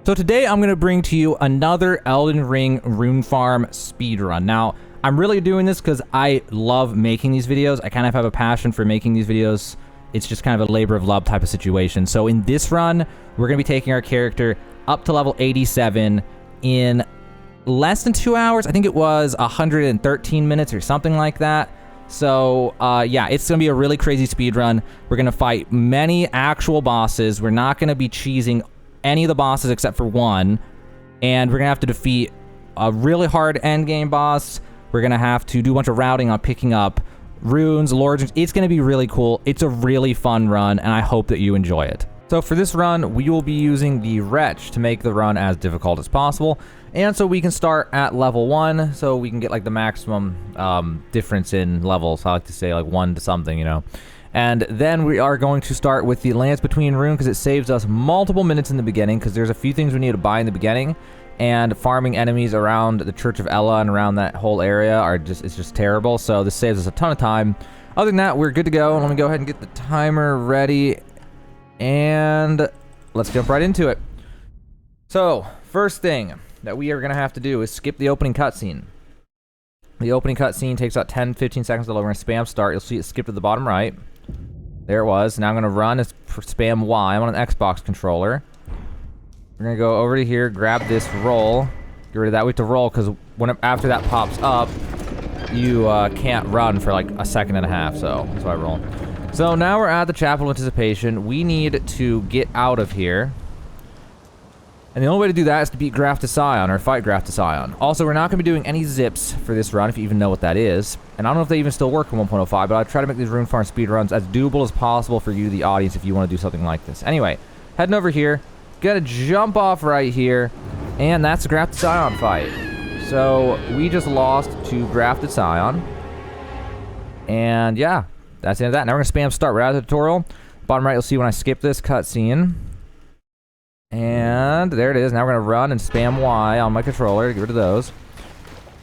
So today I'm going to bring to you another Elden Ring rune farm speedrun. Now, I'm really doing this because I love making these videos. I kind of have a passion for making these videos. It's just kind of a labor of love type of situation. So in this run, we're going to be taking our character up to level 87 in less than 2 hours. I think it was 113 minutes or something like that. So, yeah, it's going to be a really crazy speedrun. We're going to fight many actual bosses. We're not going to be cheesing any of the bosses except for one, and we're gonna have to defeat a really hard endgame boss. We're gonna have to do a bunch of routing on picking up runes, lords. It's gonna be really cool. It's a really fun run, and I hope that you enjoy it. So for this run, we will be using the Wretch to make the run as difficult as possible, and so we can start at level 1, so we can get like the maximum difference in levels. I like to say like 1 to something, you know. And then we are going to start with the Lance Between Rune because it saves us multiple minutes in the beginning, because there's a few things we need to buy in the beginning, and farming enemies around the Church of Ella and around that whole area are it's just terrible. So this saves us a ton of time. Other than that, we're good to go. Let me go ahead and get the timer ready, and let's jump right into it. So first thing that we are going to have to do is skip the opening cutscene. The opening cutscene takes about 10-15 seconds to load. We're going to spam start. You'll see it skip to the bottom right. There it was. Now I'm going to run and spam Y. I'm on an Xbox controller. We're going to go over to here, grab this roll. Get rid of that. We have to roll because after that pops up, you can't run for like a second and a half. So that's why I roll. So now we're at the Chapel of Anticipation. We need to get out of here. And the only way to do that is to beat Graf to Scion, or fight Graf to Scion. Also, we're not going to be doing any zips for this run, if you even know what that is. And I don't know if they even still work in 1.05, but I try to make these rune farm speedruns as doable as possible for you, the audience, if you want to do something like this. Anyway, heading over here, gotta jump off right here, and that's the Graf to Scion fight. So, we just lost to Graf to Scion. And yeah, that's the end of that. Now we're going to spam start right out of the tutorial. Bottom right, you'll see when I skip this cutscene. And there it is. Now we're going to run and spam Y on my controller to get rid of those.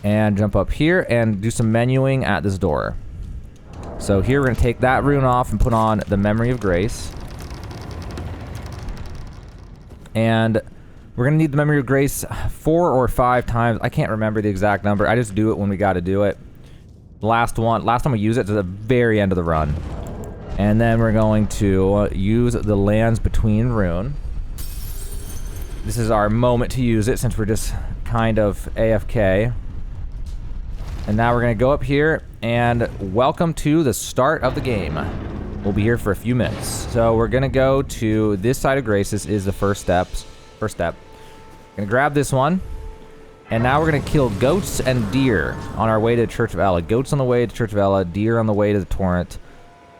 And jump up here and do some menuing at this door. So here we're going to take that rune off and put on the Memory of Grace. And we're going to need the Memory of Grace 4 or 5 times. I can't remember the exact number. I just do it when we got to do it. Last time we use it to the very end of the run. And then we're going to use the Lands Between Rune. This is our moment to use it since we're just kind of AFK. And now we're going to go up here and welcome to the start of the game. We'll be here for a few minutes. So we're going to go to this side of Grace. This is the first step. Going to grab this one. And now we're going to kill goats and deer on our way to the Church of Ella. Goats on the way to Church of Ella, deer on the way to the Torrent.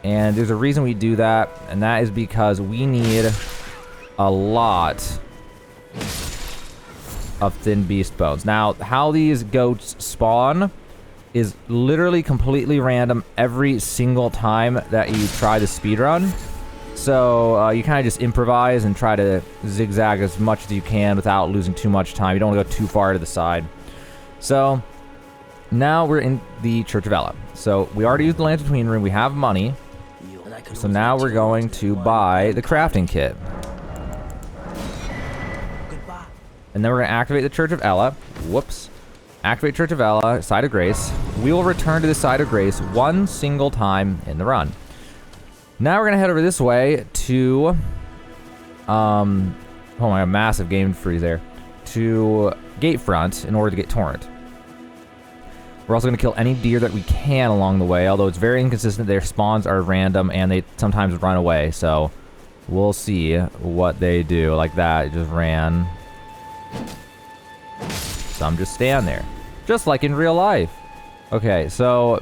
And there's a reason we do that, and that is because we need a lot of thin beast bones. Now, how these goats spawn is literally completely random every single time that you try the speedrun. So you kind of just improvise and try to zigzag as much as you can without losing too much time. You don't want to go too far to the side. So now we're in the Church of Ella. So we already used the Lance Between Rune. We have money. So now we're going to buy the crafting kit. And then we're going to activate the Church of Ella. Whoops. Activate Church of Ella, Side of Grace. We will return to the Side of Grace one single time in the run. Now we're going to head over this way to... oh my, massive game freeze there. To Gatefront in order to get Torrent. We're also going to kill any deer that we can along the way, although it's very inconsistent. Their spawns are random and they sometimes run away, so we'll see what they do. Like that, it just ran. Some just stand there, just like in real life. Okay, so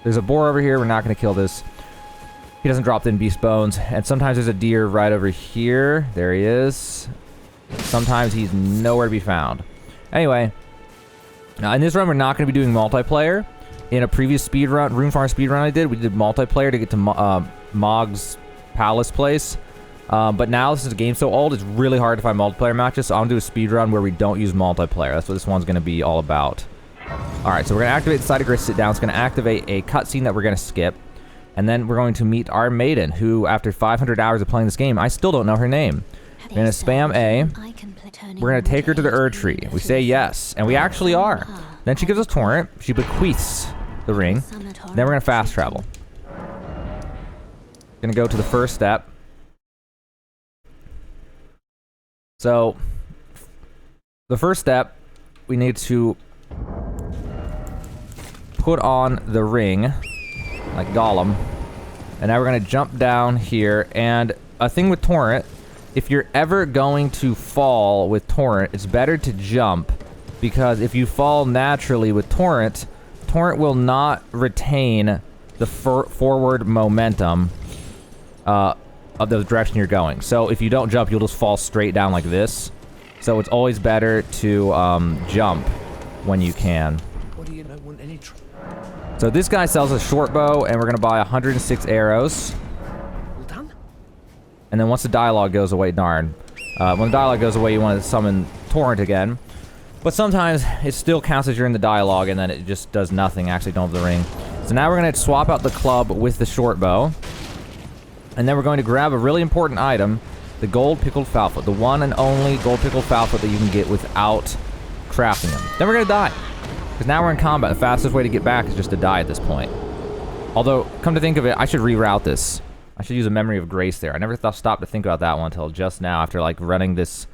there's a boar over here. We're not going to kill this. He doesn't drop thin beast bones. And sometimes there's a deer right over here. There he is. Sometimes he's nowhere to be found. Anyway, now in this run, we're not going to be doing multiplayer. In a previous speedrun, rune farm speedrun I did, we did multiplayer to get to Mohg's palace place. But now, since the game's so old, it's really hard to find multiplayer matches, so I'm going to do a speedrun where we don't use multiplayer. That's what this one's going to be all about. Alright, so we're going to activate the Side of Grace sit down. It's going to activate a cutscene that we're going to skip. And then we're going to meet our maiden, who, after 500 hours of playing this game, I still don't know her name. We're gonna spam A. We're gonna take her to the Erd Tree. We say yes, and we actually are. Then she gives us Torrent. She bequeaths the ring. Then we're gonna fast travel. Gonna go to the first step. So, the first step, we need to put on the ring, like Gollum. And now we're gonna jump down here, and a thing with Torrent, if you're ever going to fall with Torrent, it's better to jump, because if you fall naturally with Torrent, Torrent will not retain the forward momentum of the direction you're going. So if you don't jump, you'll just fall straight down like this. So it's always better to jump when you can. What do you know? Want any so this guy sells a short bow, and we're gonna buy 106 arrows. All done? And then once the dialogue goes away, darn. When the dialogue goes away, you want to summon Torrent again. But sometimes it still counts as you're in the dialogue, and then it just does nothing. Actually, don't have the ring. So now we're gonna swap out the club with the short bow. And then we're going to grab a really important item, the gold pickled foulfoot, the one and only gold pickled foulfoot that you can get without crafting them. Then we're going to die, because now we're in combat. The fastest way to get back is just to die at this point. Although, come to think of it, I should reroute this. I should use a memory of grace there. I never stopped to think about that one until just now, after like running this.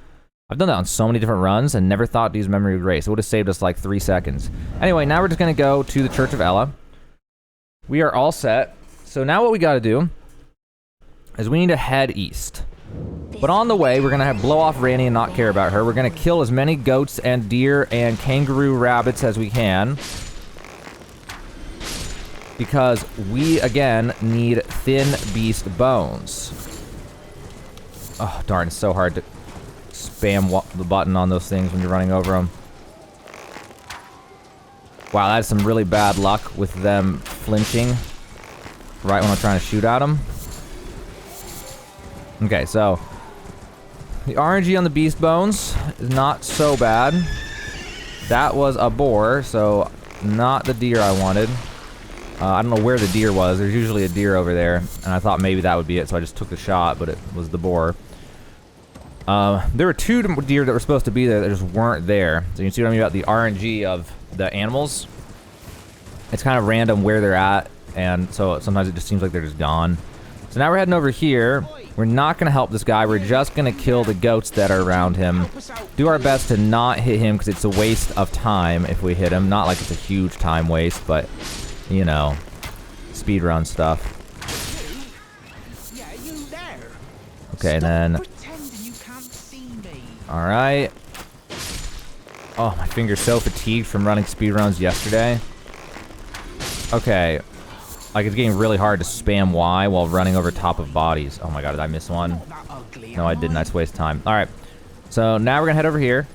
I've done that on so many different runs and never thought to use memory of grace. It would have saved us like 3 seconds. Anyway, now we're just going to go to the Church of Ella. We are all set. So now what we got to do is we need to head east. But on the way, we're gonna blow off Rani and not care about her. We're gonna kill as many goats and deer and kangaroo rabbits as we can. Because we, again, need thin beast bones. Oh, darn, it's so hard to spam the button on those things when you're running over them. Wow, that's some really bad luck with them flinching right when I'm trying to shoot at them. Okay, so the RNG on the beast bones is not so bad. That was a boar, so not the deer I wanted. I don't know where the deer was. There's usually a deer over there, and I thought maybe that would be it, so I just took the shot, but it was the boar. There were 2 deer that were supposed to be there that just weren't there. So you can see what I mean about the RNG of the animals. It's kind of random where they're at, and so sometimes it just seems like they're just gone. So now we're heading over here. We're not going to help this guy. We're just going to kill the goats that are around him. Do our best to not hit him, because it's a waste of time if we hit him. Not like it's a huge time waste, but, you know, speedrun stuff. Okay, then. Alright. Oh, my finger's so fatigued from running speedruns yesterday. Okay. Like, it's getting really hard to spam Y while running over top of bodies. Oh my god, did I miss one? No, I didn't. I just wasted time. Alright. So, now we're gonna head over here.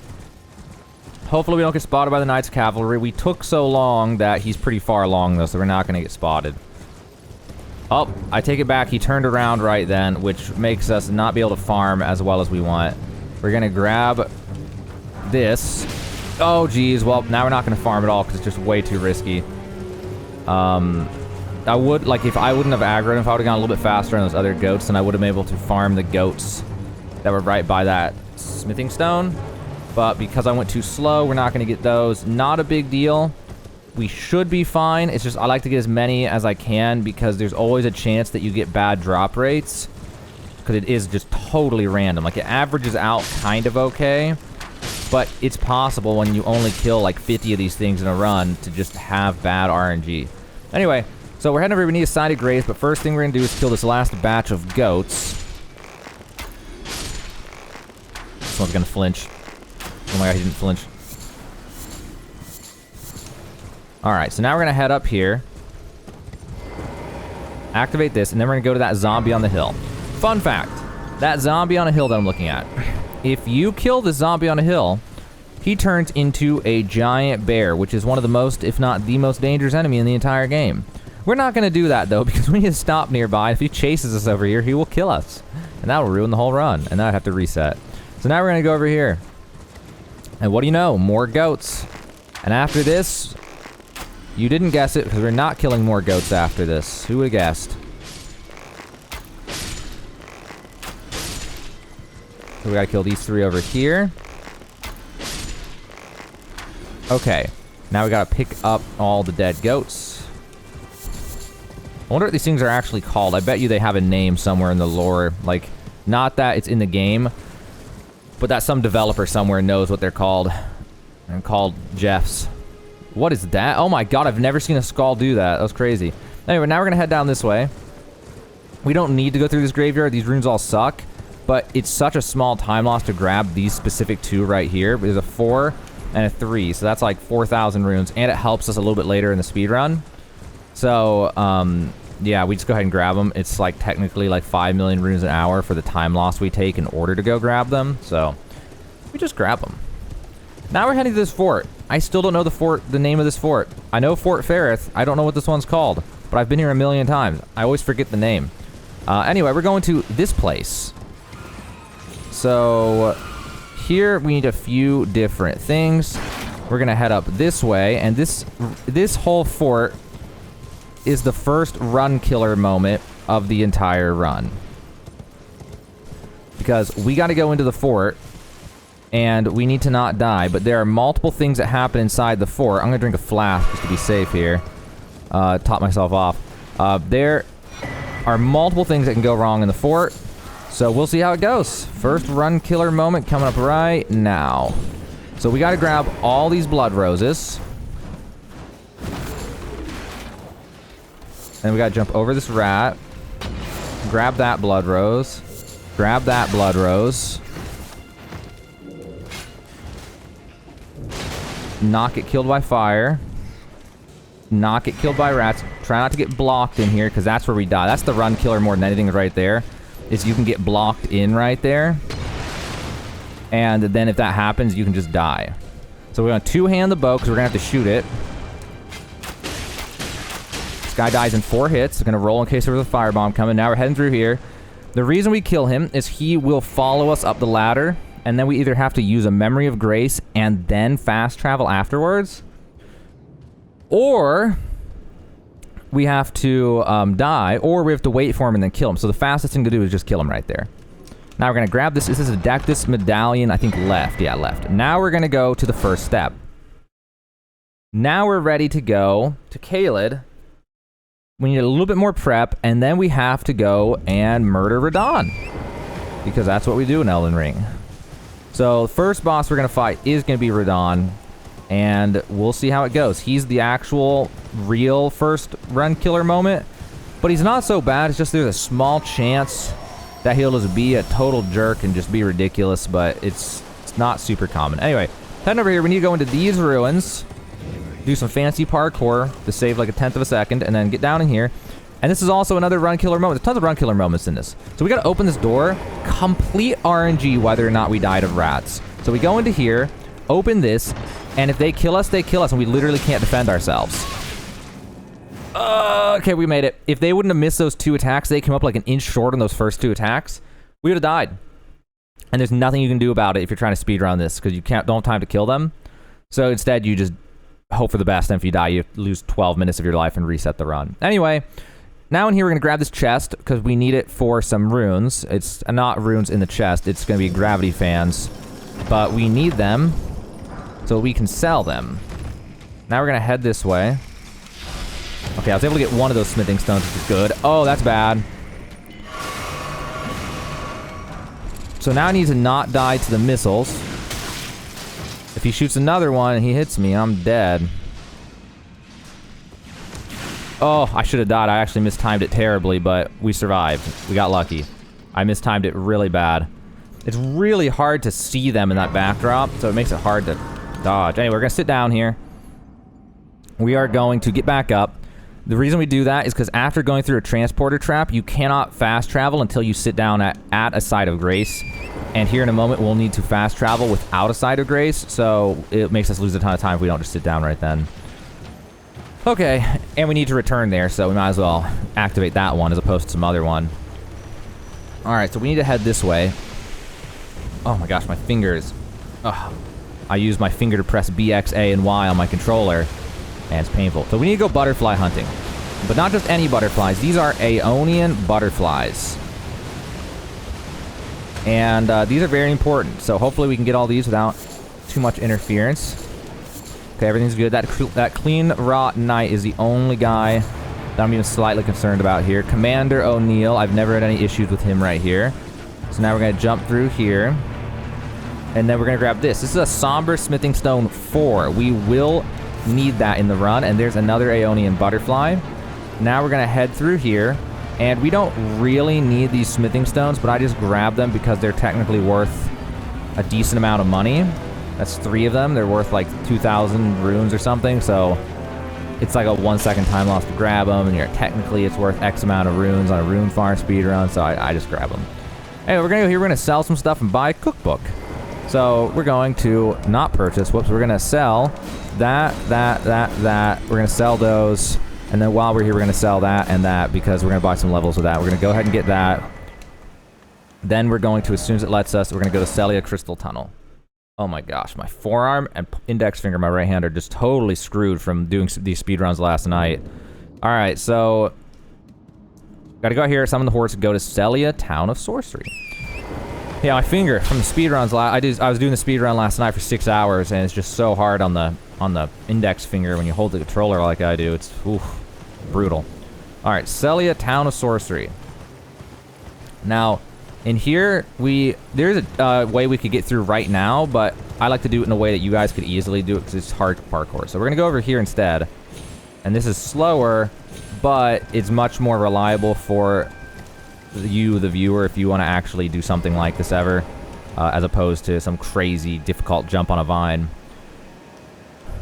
Hopefully we don't get spotted by the Knights Cavalry. We took so long that he's pretty far along, though, so we're not gonna get spotted. Oh, I take it back. He turned around right then, which makes us not be able to farm as well as we want. We're gonna grab this. Oh, geez. Well, now we're not gonna farm at all, because it's just way too risky. I would, like, if I wouldn't have aggroed, if I would have gone a little bit faster on those other goats, then I would have been able to farm the goats that were right by that smithing stone. But because I went too slow, we're not going to get those. Not a big deal. We should be fine. It's just I like to get as many as I can, because there's always a chance that you get bad drop rates. Because it is just totally random. Like, it averages out kind of okay. But it's possible when you only kill like 50 of these things in a run to just have bad RNG. Anyway. So we're heading over, we need a sided graze, but first thing we're gonna do is kill this last batch of goats. This one's gonna flinch. Oh my god, he didn't flinch. Alright, so now we're gonna head up here. Activate this, and then we're gonna go to that zombie on the hill. Fun fact, that zombie on a hill that I'm looking at. If you kill the zombie on a hill, he turns into a giant bear, which is one of the most, if not the most dangerous enemy in the entire game. We're not going to do that, though, because we need to stop nearby. If he chases us over here, he will kill us. And that will ruin the whole run. And then I'd have to reset. So now we're going to go over here. And what do you know? More goats. And after this, you didn't guess it, because we're not killing more goats after this. Who would have guessed? So we gotta kill these 3 over here. Okay. Now we gotta pick up all the dead goats. I wonder what these things are actually called. I bet you they have a name somewhere in the lore. Like, not that it's in the game, but that some developer somewhere knows what they're called. They're called Jeffs. What is that? Oh my god, I've never seen a skull do that. That was crazy. Anyway, now we're gonna head down this way. We don't need to go through this graveyard. These runes all suck, but it's such a small time loss to grab these specific 2 right here. There's a 4 and a 3, so that's like 4,000 runes, and it helps us a little bit later in the speedrun. So, yeah, we just go ahead and grab them. It's like technically like 5 million runes an hour for the time loss we take in order to go grab them, so we just grab them. Now we're heading to this fort. I still don't know the name of this fort. I know Fort Ferrith. I don't know what this one's called, but I've been here a million times. I always forget the name. Anyway, we're going to this place. So here we need a few different things. We're gonna head up this way, and this whole fort is the first run killer moment of the entire run. Because we gotta go into the fort, and we need to not die, but there are multiple things that happen inside the fort. I'm gonna drink a flask just to be safe here. Top myself off. There are multiple things that can go wrong in the fort, so we'll see how it goes. First run killer moment coming up right now. So we gotta grab all these blood roses. Then we gotta jump over this rat. Grab that blood rose. Grab that blood rose. Not get killed by fire. Not get killed by rats. Try not to get blocked in here, because that's where we die. That's the run killer more than anything right there. Is you can get blocked in right there. And then if that happens, you can just die. So we're going to two-hand the bow, because we're going to have to shoot it. This guy dies in 4 hits. We're going to roll in case there was a firebomb coming. Now we're heading through here. The reason we kill him is he will follow us up the ladder, and then we either have to use a memory of grace and then fast travel afterwards, or we have to die, or we have to wait for him and then kill him. So the fastest thing to do is just kill him right there. Now we're going to grab this. This is a Dectus medallion, I think left. Yeah, left. Now we're going to go to the first step. Now we're ready to go to Caelid. We need a little bit more prep, and then we have to go and murder Radahn, because that's what we do in Elden Ring. So the first boss we're going to fight is going to be Radahn, and we'll see how it goes. He's the actual real first run killer moment, but he's not so bad. It's just there's a small chance that he'll just be a total jerk and just be ridiculous, but it's not super common. Anyway, heading over here, we need to go into these ruins, do some fancy parkour to save like 1/10 of a second, and then get down in here. And this is also another run killer moment. There's tons of run killer moments in this. So we gotta open this door, complete RNG whether or not we died of rats. So we go into here, open this, and if they kill us, and we literally can't defend ourselves. Okay, we made it. If they wouldn't have missed those 2 attacks, they came up like an inch short on those first 2 attacks, we would have died. And there's nothing you can do about it if you're trying to speedrun this, because you don't have time to kill them. So instead, you just hope for the best, and if you die, you lose 12 minutes of your life and reset the run. Anyway, now in here, we're going to grab this chest, because we need it for some runes. It's not runes in the chest, it's going to be gravity fans. But we need them, so we can sell them. Now we're going to head this way. Okay, I was able to get one of those smithing stones, which is good. Oh, that's bad. So now I need to not die to the missiles. If he shoots another one and he hits me, I'm dead. Oh, I should have died. I actually mistimed it terribly, but we survived. We got lucky. I mistimed it really bad. It's really hard to see them in that backdrop, so it makes it hard to dodge. Anyway, we're going to sit down here. We are going to get back up. The reason we do that is because after going through a transporter trap, you cannot fast travel until you sit down at a site of grace. And here in a moment, we'll need to fast travel without a site of grace, so it makes us lose a ton of time if we don't just sit down right then. Okay, and we need to return there, so we might as well activate that one as opposed to some other one. Alright, so we need to head this way. Oh my gosh, my fingers. Ugh. I use my finger to press B, X, A, and Y on my controller, and it's painful. So we need to go butterfly hunting. But not just any butterflies. These are Aeonian butterflies. And these are very important. So hopefully we can get all these without too much interference. Okay, everything's good. That clean raw knight is the only guy that I'm even slightly concerned about here. Commander O'Neill, I've never had any issues with him right here. So now we're going to jump through here. And then we're going to grab this. This is a Somber Smithing Stone 4. We will need that in the run. And there's another Aeonian Butterfly. Now we're going to head through here. And we don't really need these Smithing Stones, but I just grabbed them because they're technically worth a decent amount of money. That's 3 of them. They're worth like 2,000 runes or something, so it's like a 1-second time loss to grab them, and technically it's worth X amount of runes on a rune farm speedrun, so I just grab them. Anyway, we're going to go here, we're going to sell some stuff and buy a cookbook. So we're going to not purchase, whoops, we're going to sell that. We're going to sell those, and then while we're here, we're going to sell that and that because we're going to buy some levels with that. We're going to go ahead and get that. Then we're going to, as soon as it lets us, we're going to go to Celia Crystal Tunnel. Oh my gosh, my forearm and index finger, my right hand, are just totally screwed from doing these speedruns last night. Alright, so gotta go here, summon the horse, and go to Celia, Town of Sorcery. Yeah, my finger from the speedruns, I was doing the speedrun last night for 6 hours, and it's just so hard on the index finger when you hold the controller like I do. It's brutal. Alright, Celia, Town of Sorcery. Now, in here, there's a way we could get through right now, but I like to do it in a way that you guys could easily do it because it's hard to parkour. So we're going to go over here instead. And this is slower, but it's much more reliable for you, the viewer, if you want to actually do something like this ever, as opposed to some crazy, difficult jump on a vine.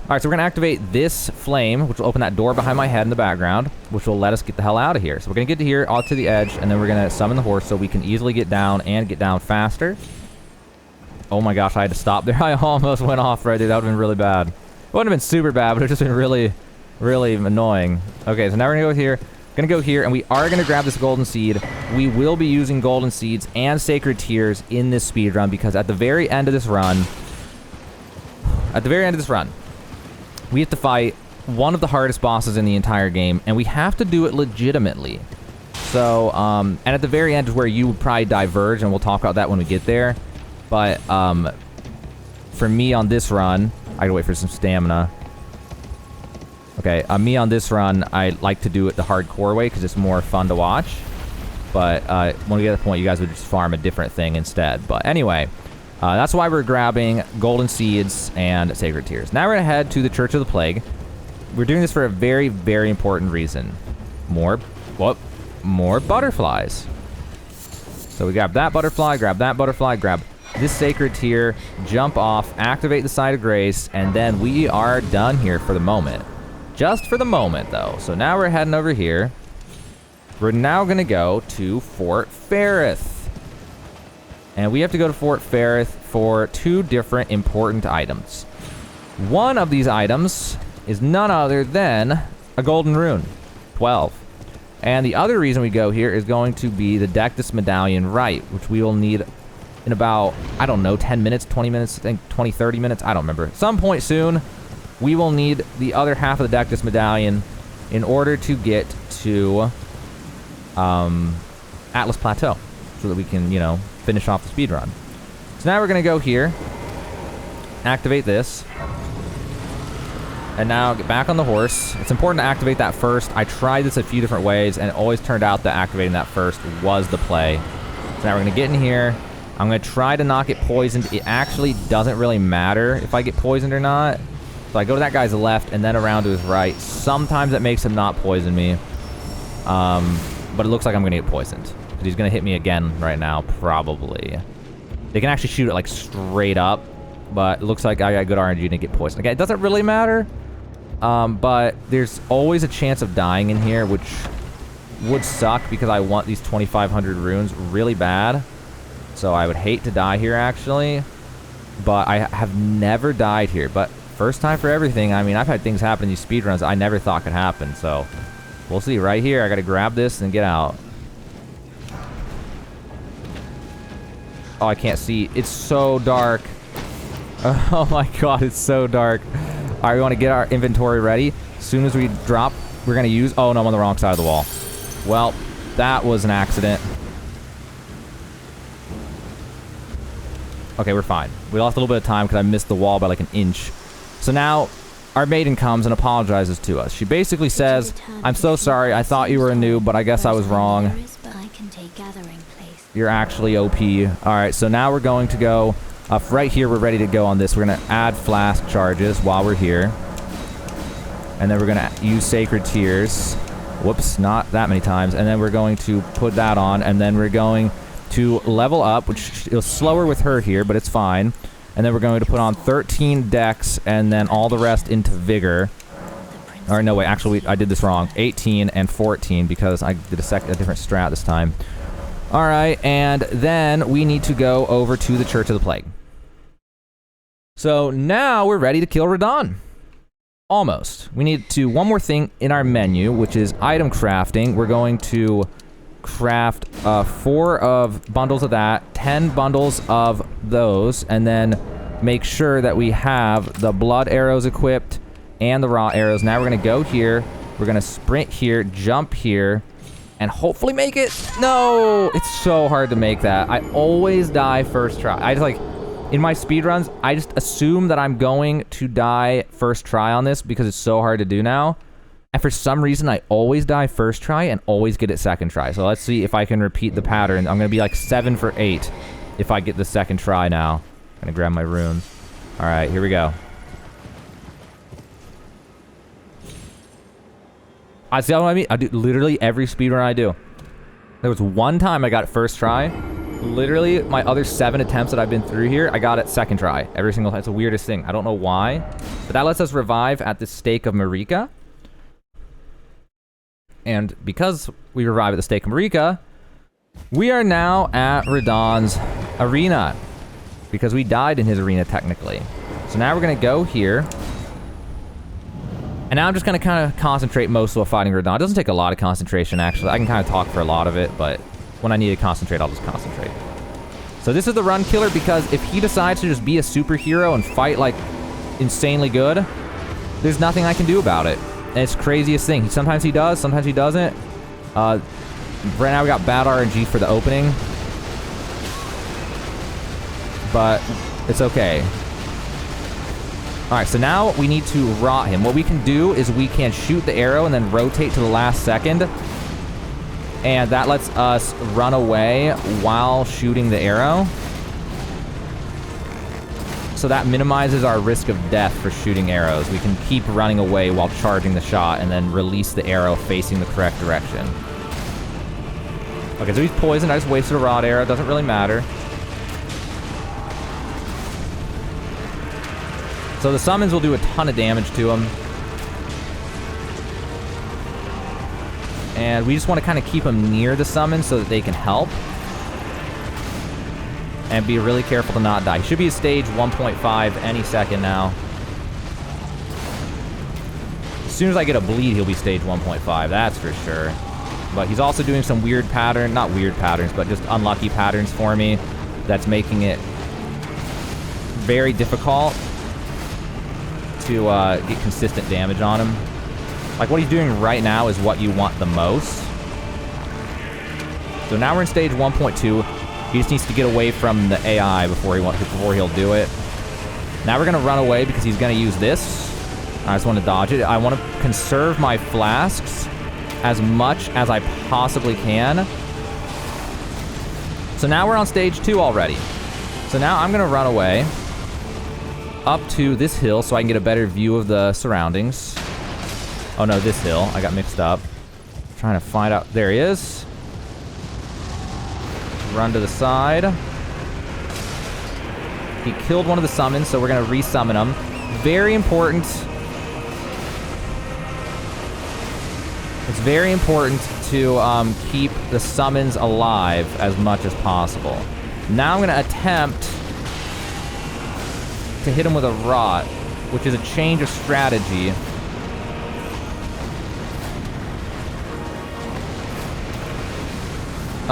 Alright, so we're going to activate this flame, which will open that door behind my head in the background, which will let us get the hell out of here. So we're going to get to here, out to the edge, and then we're going to summon the horse so we can easily get down and get down faster. Oh my gosh, I had to stop there. I almost went off right there. That would have been really bad. It wouldn't have been super bad, but it would have just been really, really annoying. Okay, so now we're going to go here. Going to go here, and we are going to grab this golden seed. We will be using golden seeds and sacred tears in this speed run because at the very end of this run, we have to fight one of the hardest bosses in the entire game, and we have to do it legitimately. So, and at the very end is where you would probably diverge, and we'll talk about that when we get there. But, for me on this run, I gotta wait for some stamina. Okay, me on this run, I like to do it the hardcore way, because it's more fun to watch. But, when we get to the point, you guys would just farm a different thing instead. But anyway, that's why we're grabbing golden seeds and sacred tears. Now we're going to head to the Church of the Plague. We're doing this for a very, very important reason. More butterflies. So we grab that butterfly, grab this sacred tear, jump off, activate the Site of Grace, and then we are done here for the moment. Just for the moment, though. So now we're heading over here. We're now going to go to Fort Ferrith. And we have to go to Fort Ferrith for 2 different important items. One of these items is none other than a golden rune, 12. And the other reason we go here is going to be the Dectus Medallion Rite, which we will need in about, I don't know, 10 minutes, 20 minutes, I think 20, 30 minutes, I don't remember. Some point soon, we will need the other half of the Dectus Medallion in order to get to Atlas Plateau, so that we can, finish off the speedrun. So now we're going to go here, activate this, and now get back on the horse. It's important to activate that first. I tried this a few different ways, and it always turned out that activating that first was the play. So now we're going to get in here. I'm going to try to not get poisoned. It actually doesn't really matter if I get poisoned or not. So I go to that guy's left and then around to his right. Sometimes that makes him not poison me. But it looks like I'm going to get poisoned. He's going to hit me again right now, probably. They can actually shoot it, like, straight up. But it looks like I got good RNG to get poisoned. Okay, it doesn't really matter. But there's always a chance of dying in here, which would suck because I want these 2,500 runes really bad. So I would hate to die here, actually. But I have never died here. But first time for everything. I mean, I've had things happen in these speedruns I never thought could happen. So we'll see. Right here, I got to grab this and get out. Oh, I can't see. It's so dark. Oh my god, it's so dark. Alright, we want to get our inventory ready. As soon as we drop, we're going to use... Oh, no, I'm on the wrong side of the wall. Well, that was an accident. Okay, we're fine. We lost a little bit of time because I missed the wall by like an inch. So now our maiden comes and apologizes to us. She basically says, I'm so sorry. I thought you were a noob, but I guess I was wrong. You're actually OP. All right, so now we're going to go right here. We're ready to go on this. We're going to add flask charges while we're here. And then we're going to use Sacred Tears. Whoops, not that many times. And then we're going to put that on. And then we're going to level up, which is slower with her here, but it's fine. And then we're going to put on 13 Dex and then all the rest into Vigor. Or no, wait, actually, I did this wrong. 18 and 14 because I did a different strat this time. All right, and then we need to go over to the Church of the Plague. So now we're ready to kill Radahn. Almost. We need to one more thing in our menu, which is item crafting. We're going to craft 4 of bundles of that, 10 bundles of those, and then make sure that we have the blood arrows equipped and the raw arrows. Now we're going to go here. We're going to sprint here, jump here, and hopefully make it. No! It's so hard to make that. I always die first try. I just like... In my speedruns, I just assume that I'm going to die first try on this because it's so hard to do now. And for some reason, I always die first try and always get it second try. So let's see if I can repeat the pattern. I'm going to be like 7 for 8 if I get the second try now. I'm going to grab my runes. All right, here we go. I see what I mean? I do literally every speedrun I do. There was one time I got it first try. Literally, my other 7 attempts that I've been through here, I got it second try. Every single time. It's the weirdest thing. I don't know why. But that lets us revive at the stake of Marika. And because we revive at the stake of Marika, we are now at Radahn's arena. Because we died in his arena, technically. So now we're going to go here. And now I'm just going to kind of concentrate most while fighting Radahn. It doesn't take a lot of concentration, actually. I can kind of talk for a lot of it, but... when I need to concentrate, I'll just concentrate. So this is the run killer because if he decides to just be a superhero and fight like insanely good, there's nothing I can do about it. And it's the craziest thing. Sometimes he does, sometimes he doesn't. Right now we got bad RNG for the opening. But it's okay. Alright, so now we need to rot him. What we can do is we can shoot the arrow and then rotate to the last second. And that lets us run away while shooting the arrow. So that minimizes our risk of death for shooting arrows. We can keep running away while charging the shot and then release the arrow facing the correct direction. Okay, so he's poisoned. I just wasted a rod arrow. Doesn't really matter. So the summons will do a ton of damage to him. And we just want to kind of keep them near the summon so that they can help. And be really careful to not die. He should be at stage 1.5 any second now. As soon as I get a bleed, he'll be stage 1.5, that's for sure. But he's also doing some weird pattern, not weird patterns, but just unlucky patterns for me. That's making it very difficult to get consistent damage on him. Like, what he's doing right now is what you want the most. So now we're in stage 1.2. He just needs to get away from the AI before he'll do it. Now we're going to run away because he's going to use this. I just want to dodge it. I want to conserve my flasks as much as I possibly can. So now we're on stage 2 already. So now I'm going to run away up to this hill so I can get a better view of the surroundings. Oh no, this hill. I got mixed up. Trying to find out. There he is. Run to the side. He killed one of the summons, so we're going to resummon him. Very important. It's very important to keep the summons alive as much as possible. Now I'm going to attempt to hit him with a rot, which is a change of strategy.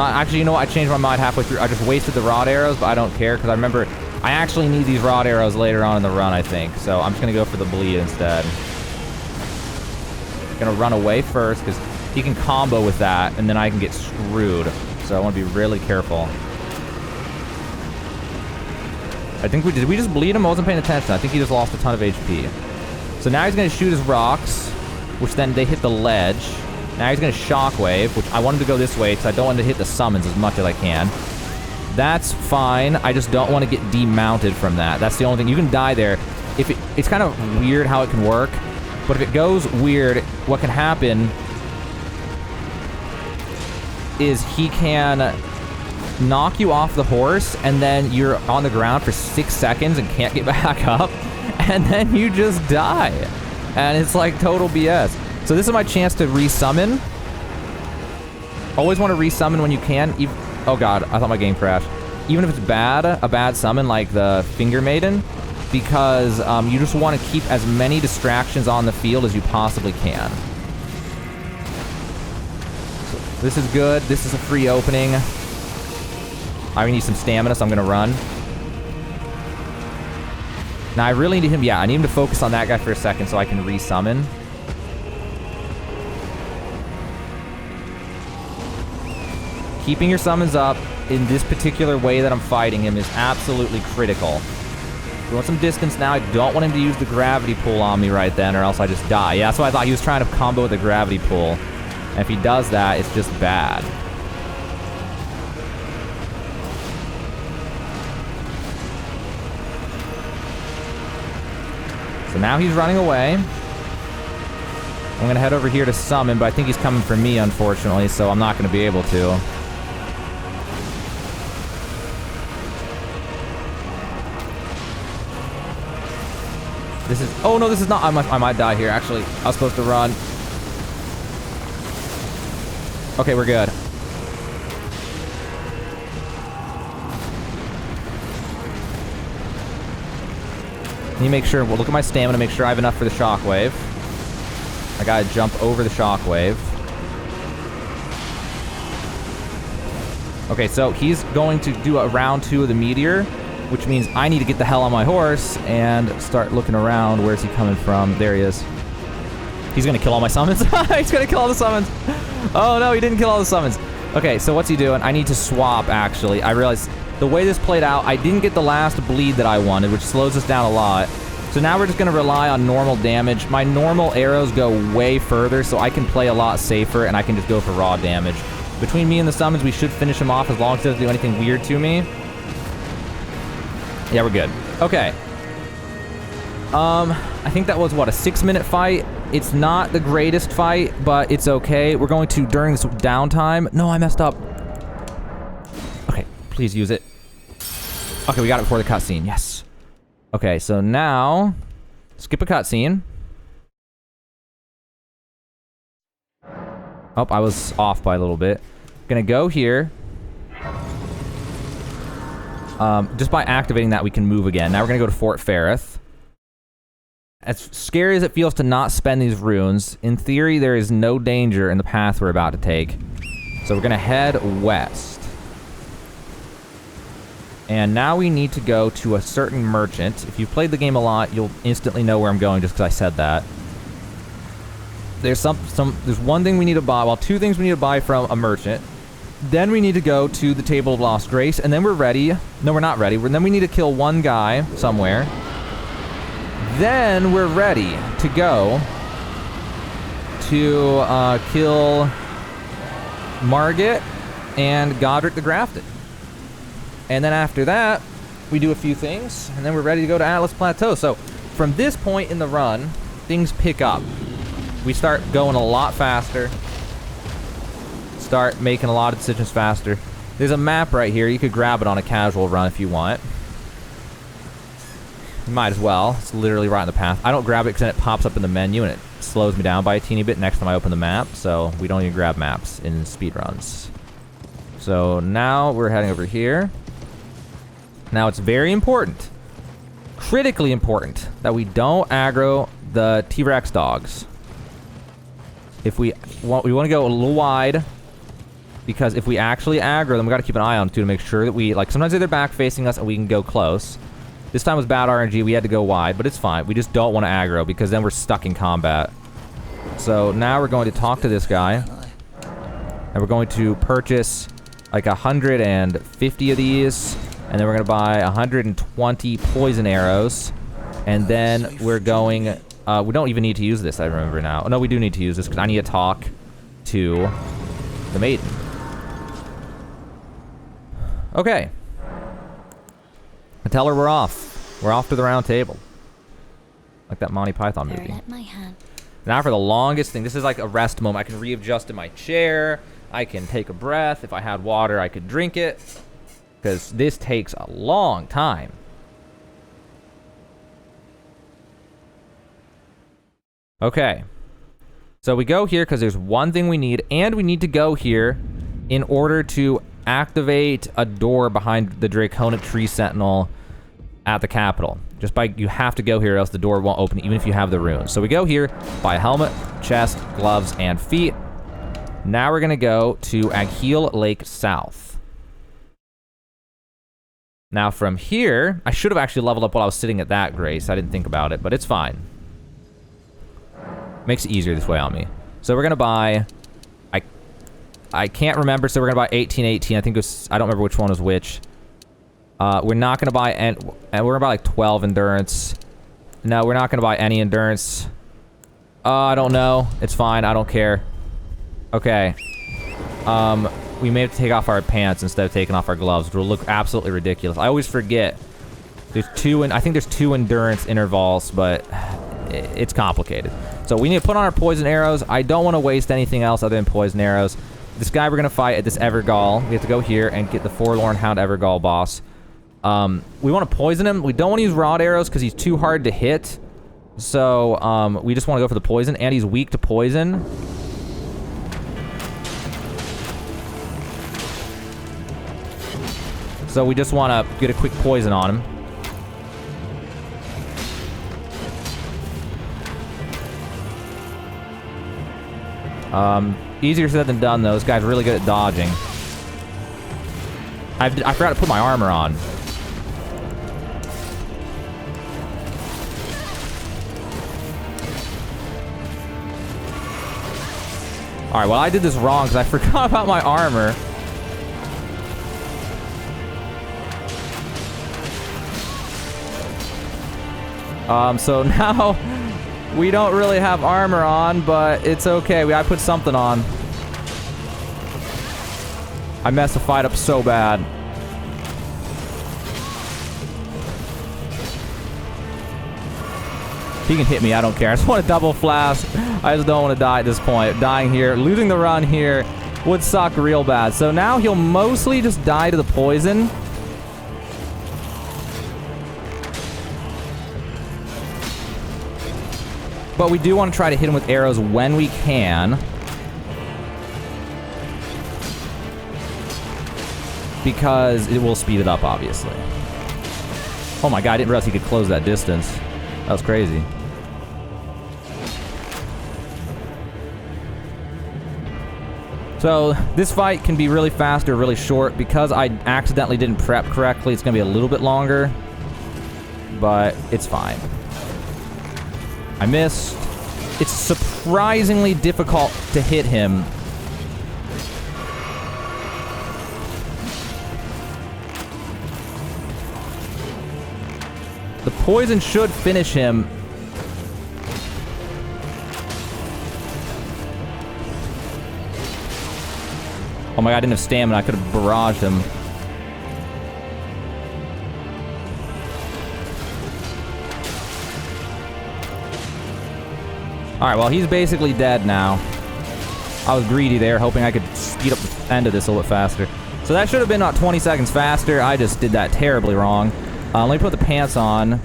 Actually, you know what? I changed my mind halfway through. I just wasted the rod arrows, but I don't care because I remember I actually need these rod arrows later on in the run, I think. So I'm just going to go for the bleed instead. Going to run away first because he can combo with that, and then I can get screwed. So I want to be really careful. I think did we just bleed him? I wasn't paying attention. I think he just lost a ton of HP. So now he's going to shoot his rocks, which then they hit the ledge. Now he's going to shockwave, which I want him to go this way because I don't want him to hit the summons as much as I can. That's fine. I just don't want to get demounted from that. That's the only thing. You can die there. It's kind of weird how it can work, but if it goes weird, what can happen is he can knock you off the horse, and then you're on the ground for 6 seconds and can't get back up, and then you just die. And it's like total BS. So this is my chance to resummon. Always want to resummon when you can. Oh god, I thought my game crashed. Even if it's bad, a bad summon like the Finger Maiden, because you just want to keep as many distractions on the field as you possibly can. So this is good. This is a free opening. I need some stamina, so I'm going to run. Now, I really need him. Yeah, I need him to focus on that guy for a second so I can resummon. Keeping your summons up in this particular way that I'm fighting him is absolutely critical. We want some distance now. I don't want him to use the gravity pull on me right then, or else I just die. Yeah, that's why I thought he was trying to combo with the gravity pull. And if he does that, it's just bad. So now he's running away. I'm going to head over here to summon, but I think he's coming for me, unfortunately, so I'm not going to be able to. This is... Oh, no, this is not... I might die here, actually. I was supposed to run. Okay, we're good. Let me make sure... Well, look at my stamina, make sure I have enough for the shockwave. I gotta jump over the shockwave. Okay, so he's going to do a round 2 of the meteor, which means I need to get the hell on my horse and start looking around. Where's he coming from? There he is. He's gonna kill all my summons. He's gonna kill all the summons. Oh no, he didn't kill all the summons. Okay, so what's he doing? I need to swap, actually. I realized the way this played out, I didn't get the last bleed that I wanted, which slows us down a lot. So now we're just gonna rely on normal damage. My normal arrows go way further, so I can play a lot safer, and I can just go for raw damage. Between me and the summons, we should finish him off as long as he doesn't do anything weird to me. Yeah, we're good. Okay. I think that was, what, a 6-minute fight? It's not the greatest fight, but it's okay. We're going to, during this downtime... No, I messed up. Okay, please use it. Okay, we got it before the cutscene. Yes. Okay, so now... Skip a cutscene. Oh, I was off by a little bit. Gonna go here. Just by activating that, we can move again. Now we're gonna go to Fort Ferrith. As scary as it feels to not spend these runes, in theory, there is no danger in the path we're about to take. So we're gonna head west. And now we need to go to a certain merchant. If you've played the game a lot, you'll instantly know where I'm going just because I said that. There's there's one thing we need to buy, well, 2 things we need to buy from a merchant. Then we need to go to the Table of Lost Grace, and then we're ready. No, we're not ready. Then we need to kill one guy somewhere. Then we're ready to go to kill Margit and Godric the Grafted. And then after that, we do a few things, and then we're ready to go to Atlas Plateau. So from this point in the run, things pick up. We start going a lot faster. Start making a lot of decisions faster. There's a map right here. You could grab it on a casual run if you want. You might as well. It's literally right in the path. I don't grab it because then it pops up in the menu and it slows me down by a teeny bit next time I open the map. So we don't even grab maps in speedruns. So now we're heading over here. Now it's very important, critically important, that we don't aggro the T-Rex dogs. If we want to go a little wide, because if we actually aggro them, we got to keep an eye on too to make sure that we, like, sometimes they're back facing us and we can go close. This time was bad RNG, we had to go wide, but it's fine. We just don't want to aggro because then we're stuck in combat. So now we're going to talk to this guy, and we're going to purchase like 150 of these. And then we're going to buy 120 poison arrows. And then we're going... we don't even need to use this, I remember now. Oh, no, we do need to use this because I need to talk to the maiden. Okay. I tell her we're off. We're off to the round table. Like that Monty Python movie. At my hand. Now for the longest thing. This is like a rest moment. I can readjust in my chair. I can take a breath. If I had water, I could drink it. Because this takes a long time. Okay. So we go here because there's one thing we need. And we need to go here in order to activate a door behind the Draconic tree sentinel at the capital. Just by, you have to go here or else the door won't open even if you have the rune. So we go here, buy a helmet, chest, gloves, and feet. Now we're gonna go to Agheel Lake South. Now from here, I should have actually leveled up while I was sitting at that grace. I didn't think about it, but it's fine. Makes it easier this way on me. So we're gonna buy, I can't remember, so we're gonna buy 1818. I think it was, I don't remember which one was which. We're not gonna buy, and we're gonna buy like 12 endurance. No, we're not gonna buy any endurance. I don't know. It's fine, I don't care. Okay. We may have to take off our pants instead of taking off our gloves, which will look absolutely ridiculous. I always forget. There's I think there's 2 endurance intervals, but it's complicated. So we need to put on our poison arrows. I don't want to waste anything else other than poison arrows. This guy we're going to fight at this Evergall. We have to go here and get the Forlorn Hound Evergall boss. We want to poison him. We don't want to use rod arrows because he's too hard to hit. So we just want to go for the poison, and he's weak to poison. So we just want to get a quick poison on him. Easier said than done, though. This guy's really good at dodging. I forgot to put my armor on. Alright, well, I did this wrong because I forgot about my armor. So now we don't really have armor on, but it's okay. I put something on. I messed the fight up so bad. He can hit me, I don't care. I just want to double flash. I just don't want to die at this point. Dying here, losing the run here would suck real bad. So now he'll mostly just die to the poison. But we do want to try to hit him with arrows when we can. Because it will speed it up, obviously. Oh my god, I didn't realize he could close that distance. That was crazy. So, this fight can be really fast or really short. Because I accidentally didn't prep correctly, it's going to be a little bit longer. But it's fine. I missed. It's surprisingly difficult to hit him. The poison should finish him. Oh my god, I didn't have stamina. I could have barraged him. Alright, well, he's basically dead now. I was greedy there, hoping I could speed up the end of this a little bit faster. So that should have been about 20 seconds faster. I just did that terribly wrong. Let me put the pants on,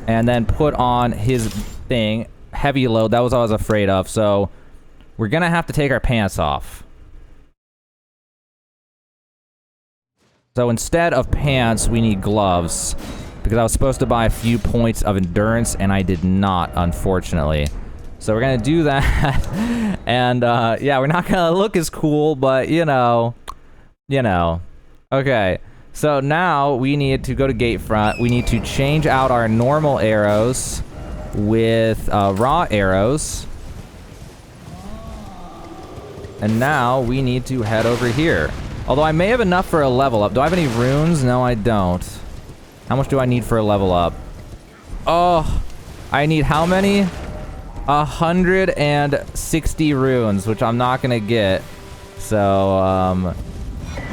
and then put on his thing. Heavy load, that was what I was afraid of. So we're going to have to take our pants off. So instead of pants, we need gloves. Because I was supposed to buy a few points of endurance, and I did not, unfortunately. So we're gonna do that, and yeah, we're not gonna look as cool, but you know. Okay, so now we need to go to gate front. We need to change out our normal arrows with raw arrows. And now we need to head over here. Although I may have enough for a level up. Do I have any runes? No, I don't. How much do I need for a level up? Oh, I need how many? 160 runes, which I'm not gonna get. So,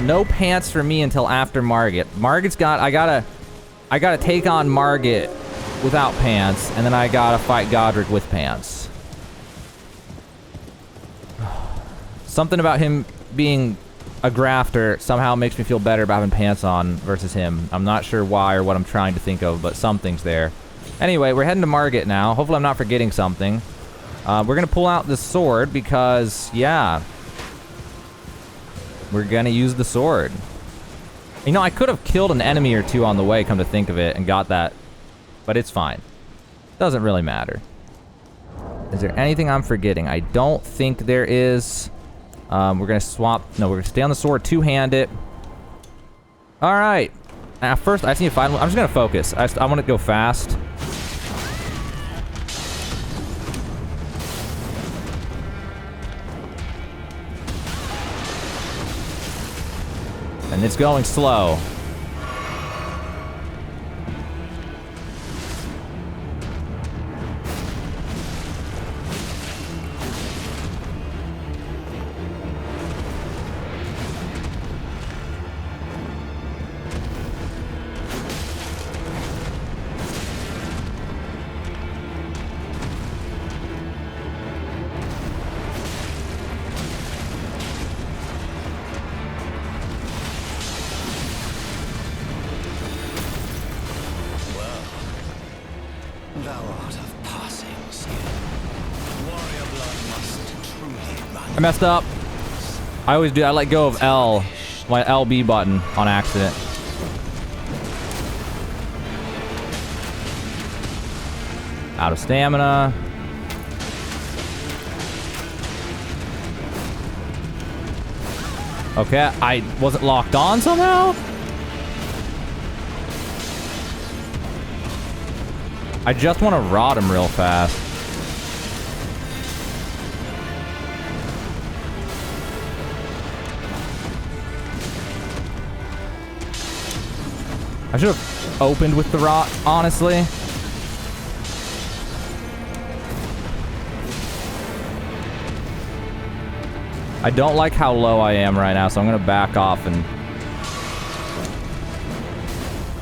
no pants for me until after Margit. Margit's got, I gotta take on Margit without pants, and then I gotta fight Godric with pants. Something about him being a grafter somehow makes me feel better about having pants on versus him. I'm not sure why or what I'm trying to think of, but something's there. Anyway, we're heading to Margit now. Hopefully I'm not forgetting something. We're gonna pull out the sword because, yeah, we're gonna use the sword. You know, I could have killed an enemy or two on the way, come to think of it, and got that, but it's fine. Doesn't really matter. Is there anything I'm forgetting? I don't think there is. We're gonna swap. No, we're gonna stay on the sword, two-handed. All right. Now, first, I just need to find. I'm just gonna focus. I want to go fast. And it's going slow. Thou art of passing skill. Warrior blood must truly run. I messed up. I always do. I let go of L, my LB button, on accident. Out of stamina. Okay, I wasn't locked on somehow? I just want to rot him real fast. I should have opened with the rot, honestly. I don't like how low I am right now, so I'm gonna back off and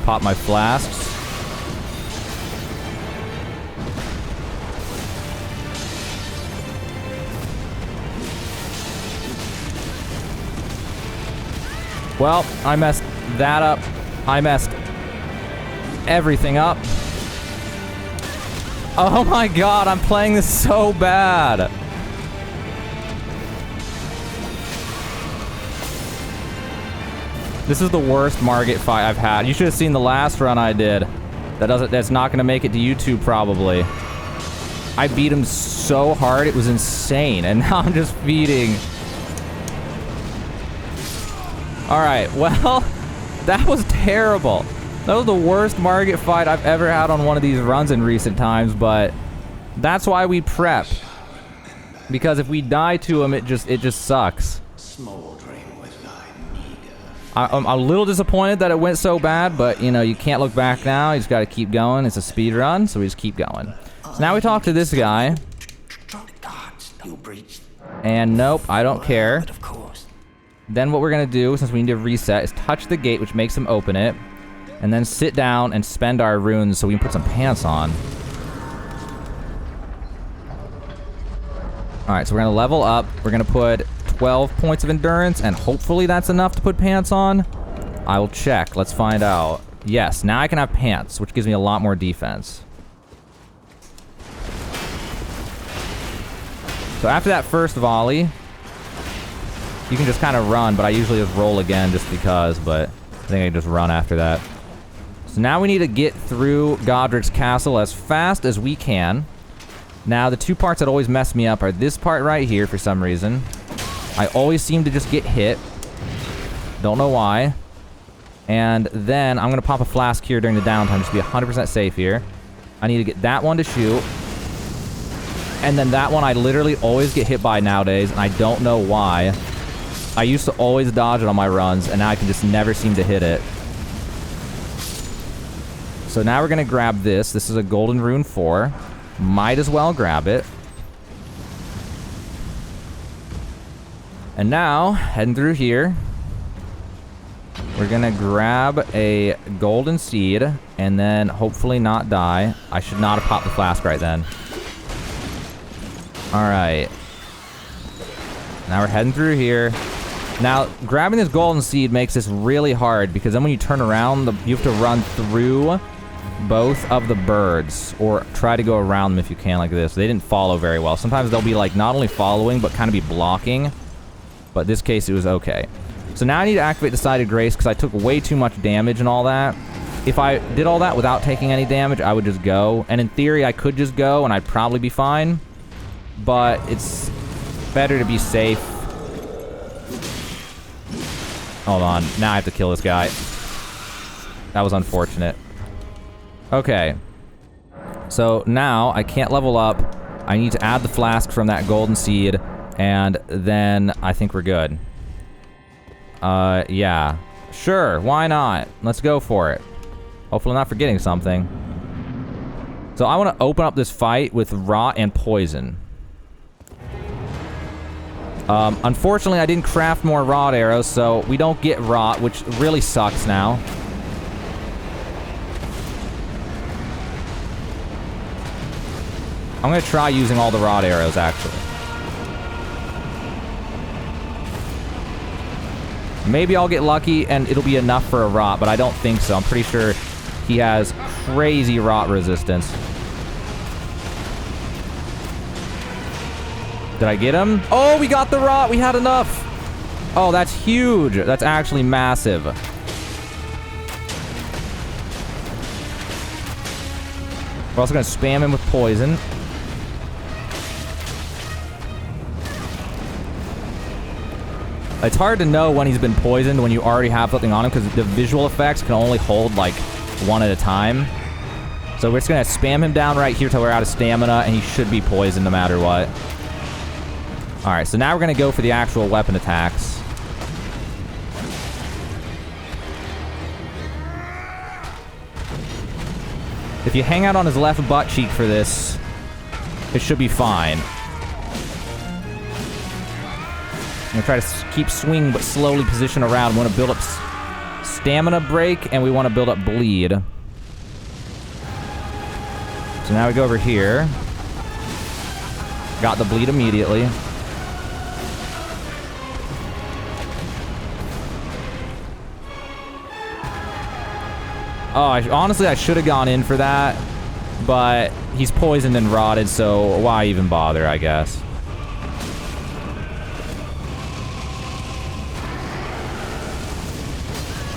pop my flasks. Well, I messed that up. I messed everything up. Oh my god, I'm playing this so bad. This is the worst Margit fight I've had. You should have seen the last run I did. That's not gonna make it to YouTube probably. I beat him so hard, it was insane, and now I'm just feeding. Alright, well, that was terrible. That was the worst Margit fight I've ever had on one of these runs in recent times, but that's why we prep. Because if we die to him, it just sucks. I'm a little disappointed that it went so bad, but, you know, you can't look back now. You just gotta keep going. It's a speed run, so we just keep going. So now we talk to this guy. And nope, I don't care. Then what we're gonna do, since we need to reset, is touch the gate, which makes him open it. And then sit down and spend our runes so we can put some pants on. Alright, so we're gonna level up. We're gonna put 12 points of endurance, and hopefully that's enough to put pants on. I will check. Let's find out. Yes, now I can have pants, which gives me a lot more defense. So after that first volley, you can just kind of run, but I usually just roll again just because, but I think I can just run after that. So now we need to get through Godric's castle as fast as we can. Now, the two parts that always mess me up are this part right here for some reason. I always seem to just get hit. Don't know why. And then I'm going to pop a flask here during the downtime just to be 100% safe here. I need to get that one to shoot. And then that one I literally always get hit by nowadays, and I don't know why. I used to always dodge it on my runs, and now I can just never seem to hit it. So now we're going to grab this. This is a golden rune 4. Might as well grab it. And now, heading through here, we're going to grab a golden seed and then hopefully not die. I should not have popped the flask right then. Alright. Now we're heading through here. Now, grabbing this golden seed makes this really hard because then when you turn around, you have to run through both of the birds or try to go around them if you can like this. They didn't follow very well. Sometimes they'll be like not only following but kind of be blocking. But in this case, it was okay. So now I need to activate Decided Grace because I took way too much damage and all that. If I did all that without taking any damage, I would just go. And in theory, I could just go and I'd probably be fine. But it's better to be safe. Hold on. Now I have to kill this guy. That was unfortunate. Okay. So now I can't level up. I need to add the flask from that golden seed. And then I think we're good. Yeah. Sure, why not? Let's go for it. Hopefully I'm not forgetting something. So I want to open up this fight with rot and poison. Unfortunately, I didn't craft more rot arrows, so we don't get rot, which really sucks now. I'm going to try using all the rot arrows, actually. Maybe I'll get lucky and it'll be enough for a rot, but I don't think so. I'm pretty sure he has crazy rot resistance. Did I get him? Oh, we got the rot. We had enough. Oh, that's huge. That's actually massive. We're also going to spam him with poison. It's hard to know when he's been poisoned when you already have something on him because the visual effects can only hold like one at a time. So we're just going to spam him down right here till we're out of stamina and he should be poisoned no matter what. Alright, so now we're going to go for the actual weapon attacks. If you hang out on his left butt cheek for this, it should be fine. I'm going to try to keep swinging, but slowly position around. We want to build up stamina break, and we want to build up bleed. So now we go over here. Got the bleed immediately. Oh, honestly, I should have gone in for that, but he's poisoned and rotted, so why even bother, I guess.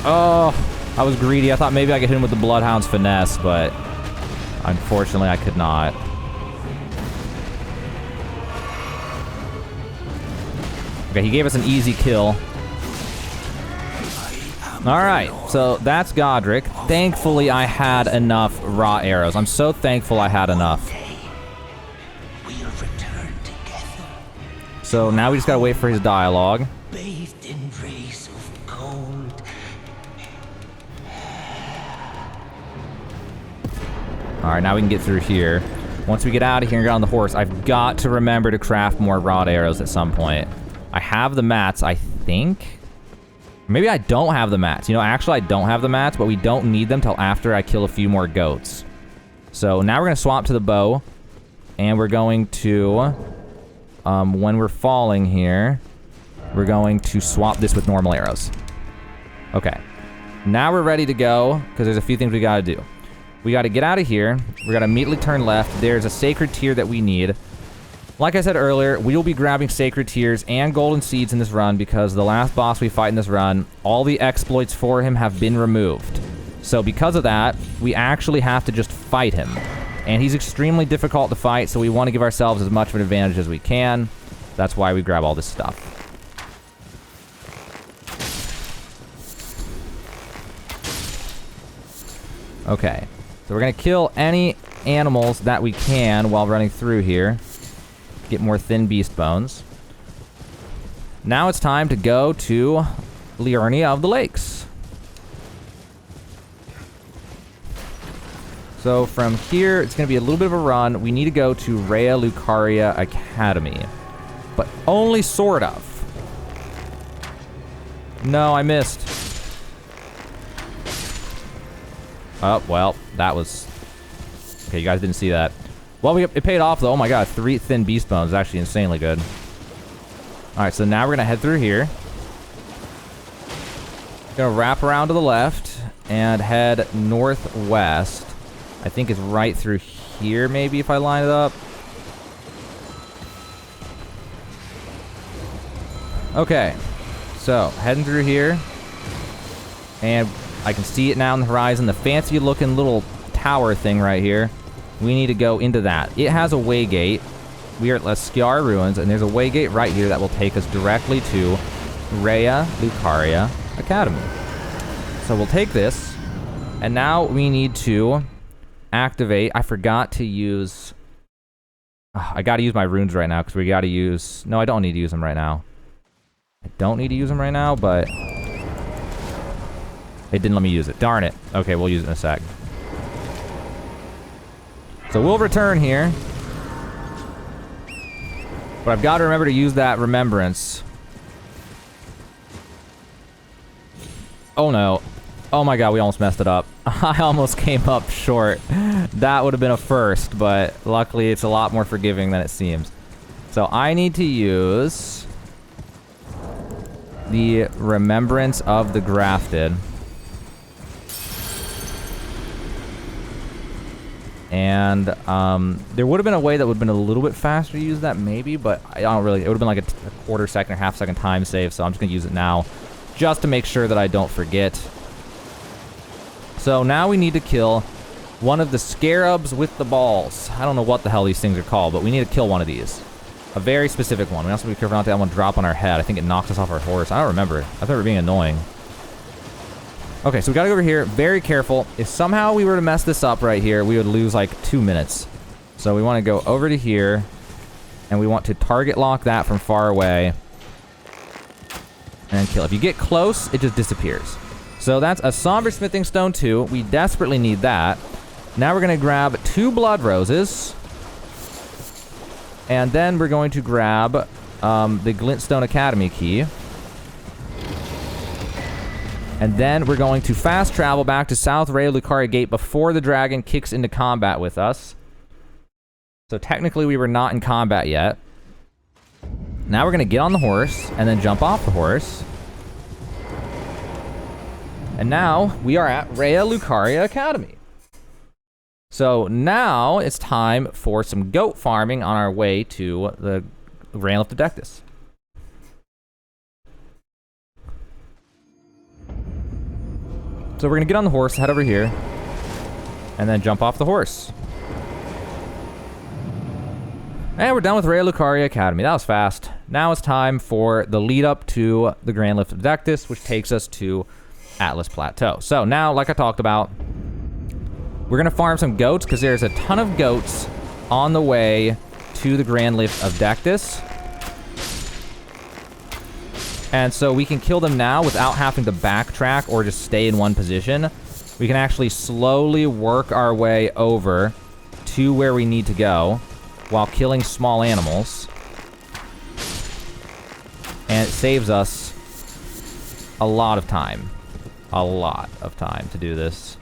Oh, I was greedy. I thought maybe I could hit him with the Bloodhound's Finesse, but unfortunately I could not. Okay, he gave us an easy kill. Alright, so that's Godric. Thankfully, I had enough rot arrows. I'm so thankful I had enough. So now we just gotta wait for his dialogue. Bathed in rays of gold. Alright, now we can get through here. Once we get out of here and get on the horse, I've got to remember to craft more rod arrows at some point. I have the mats, I think. Maybe I don't have the mats. You know, actually I don't have the mats, but we don't need them till after I kill a few more goats. So now we're going to swap to the bow. And we're going to, when we're falling here, we're going to swap this with normal arrows. Okay. Now we're ready to go, because there's a few things we got to do. We got to get out of here. We got to immediately turn left. There's a sacred tear that we need. Like I said earlier, we will be grabbing sacred tears and golden seeds in this run because the last boss we fight in this run, all the exploits for him have been removed. So because of that, we actually have to just fight him. And he's extremely difficult to fight, so we want to give ourselves as much of an advantage as we can. That's why we grab all this stuff. Okay. So we're going to kill any animals that we can while running through here. Get more thin beast bones. Now it's time to go to Liurnia of the Lakes. So from here, it's going to be a little bit of a run. We need to go to Rhea Lucaria Academy. But only sort of. No, I missed. Oh, well, that was... Okay, you guys didn't see that. Well, it paid off, though. Oh my god, 3 thin beast bones is actually insanely good. Alright, so now we're going to head through here. Gonna wrap around to the left and head northwest. I think it's right through here, maybe, if I line it up. Okay, so heading through here. And I can see it now on the horizon, the fancy looking little tower thing right here. We need to go into that. It has a way gate. We are at Lasciar Ruins, and there's a way gate right here that will take us directly to Rhea Lucaria Academy. So we'll take this, and now we need to activate. I forgot to use... I gotta use my runes right now, because we gotta use... No, I don't need to use them right now. I don't need to use them right now, but... It didn't let me use it. Darn it. Okay, we'll use it in a sec. So we'll return here. But I've got to remember to use that remembrance. Oh no. Oh my god, we almost messed it up. I almost came up short. That would have been a first, but luckily it's a lot more forgiving than it seems. So I need to use the Remembrance of the Grafted. And there would have been a way that would have been a little bit faster to use that, maybe, but I don't really... It would have been like a quarter second or half second time save, so I'm just going to use it now, just to make sure that I don't forget. So now we need to kill one of the scarabs with the balls. I don't know what the hell these things are called, but we need to kill one of these. A very specific one. We also have to be careful not to have one drop on our head. I think it knocks us off our horse. I don't remember. I thought it was being annoying. Okay, so we gotta go over here. Very careful. If somehow we were to mess this up right here, we would lose like 2 minutes. So we want to go over to here, and we want to target lock that from far away, and kill. If you get close, it just disappears. So that's a Somber Smithing Stone 2. We desperately need that. Now we're gonna grab 2 Blood Roses, and then we're going to grab the Glintstone Academy key. And then we're going to fast travel back to South Rhea Lucaria Gate before the dragon kicks into combat with us. So technically we were not in combat yet. Now we're going to get on the horse and then jump off the horse. And now we are at Rhea Lucaria Academy. So now it's time for some goat farming on our way to the Grand Lift of Dectus. So we're going to get on the horse, head over here, and then jump off the horse. And we're done with Rhea Lucaria Academy. That was fast. Now it's time for the lead up to the Grand Lift of Dectus, which takes us to Atlas Plateau. So now, like I talked about, we're going to farm some goats, because there's a ton of goats on the way to the Grand Lift of Dectus. And so we can kill them now without having to backtrack or just stay in one position. We can actually slowly work our way over to where we need to go while killing small animals. And it saves us a lot of time. A lot of time to do this.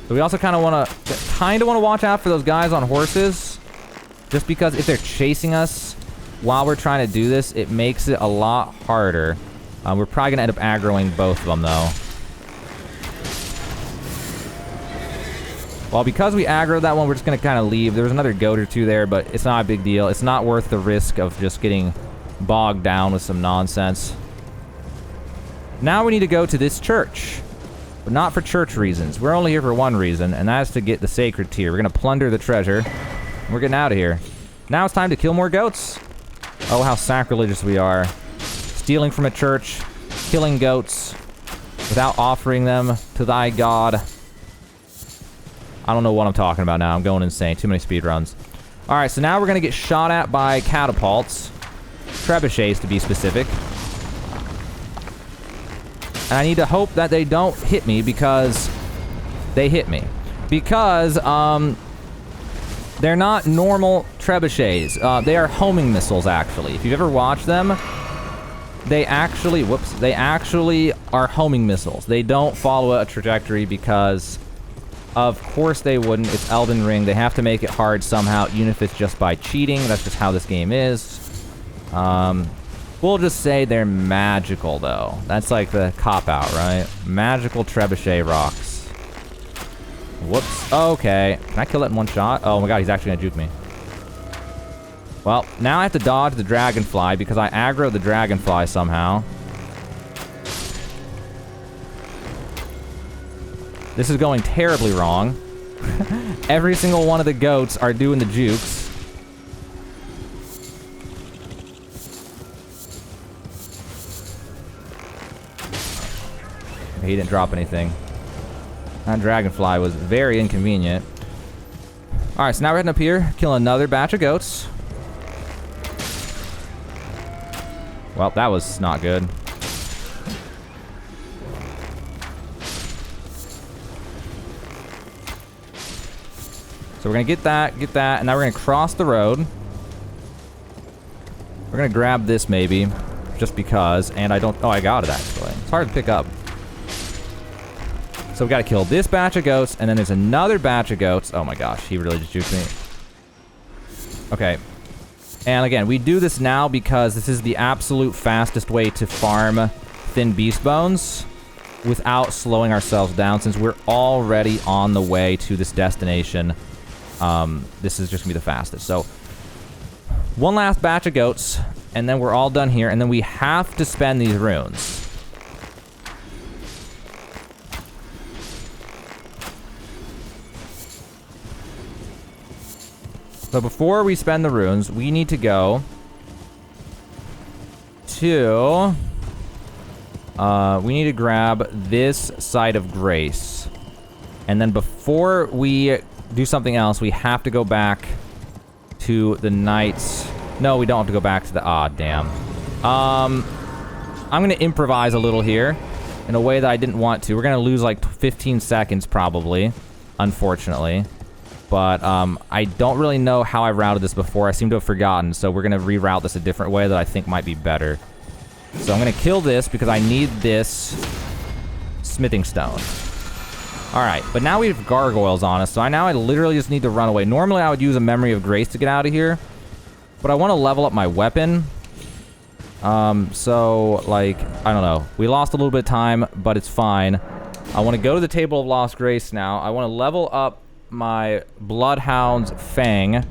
So we also kind of want to watch out for those guys on horses, just because if they're chasing us while we're trying to do this, it makes it a lot harder. We're probably gonna end up aggroing both of them though. Well, because we aggroed that one, we're just gonna kind of leave. There was another goat or two there, but it's not a big deal. It's not worth the risk of just getting bogged down with some nonsense. Now we need to go to this church. But not for church reasons. We're only here for one reason, and that's to get the sacred tier. We're going to plunder the treasure, and we're getting out of here. Now it's time to kill more goats. Oh, how sacrilegious we are. Stealing from a church, killing goats, without offering them to thy god. I don't know what I'm talking about now. I'm going insane. Too many speedruns. Alright, so now we're going to get shot at by catapults. Trebuchets, to be specific. And I need to hope that they don't hit me because they hit me. Because, they're not normal trebuchets. They are homing missiles, actually. If you've ever watched them, they actually are homing missiles. They don't follow a trajectory because, of course they wouldn't. It's Elden Ring. They have to make it hard somehow, even if it's just by cheating. That's just how this game is. We'll just say they're magical, though. That's like the cop-out, right? Magical trebuchet rocks. Whoops. Okay. Can I kill that in one shot? Oh my god, he's actually gonna juke me. Well, now I have to dodge the dragonfly because I aggro the dragonfly somehow. This is going terribly wrong. Every single one of the goats are doing the jukes. He didn't drop anything. That dragonfly was very inconvenient. Alright, so now we're heading up here, kill another batch of goats. Well, that was not good. So we're gonna get that, and now we're gonna cross the road. We're gonna grab this maybe, just because, and I don't, oh, I got it actually. It's hard to pick up. So we gotta kill this batch of goats, and then there's another batch of goats. Oh my gosh, he really just juked me. Okay. And again, we do this now because this is the absolute fastest way to farm thin beast bones without slowing ourselves down, since we're already on the way to this destination. This is just gonna be the fastest. So, one last batch of goats, and then we're all done here, and then we have to spend these runes. So before we spend the runes, we need to go to... we need to grab this site of grace. And then before we do something else, we have to go back to the knights. No, we don't have to go back to the... Ah, damn. I'm going to improvise a little here in a way that I didn't want to. We're going to lose like 15 seconds probably, unfortunately. But I don't really know how I routed this before. I seem to have forgotten, so we're going to reroute this a different way that I think might be better. So I'm going to kill this because I need this smithing stone. Alright, but now we have gargoyles on us, so I literally just need to run away. Normally I would use a memory of grace to get out of here, but I want to level up my weapon. So, like, I don't know. We lost a little bit of time, but it's fine. I want to go to the Table of Lost Grace now. I want to level up my Bloodhound's Fang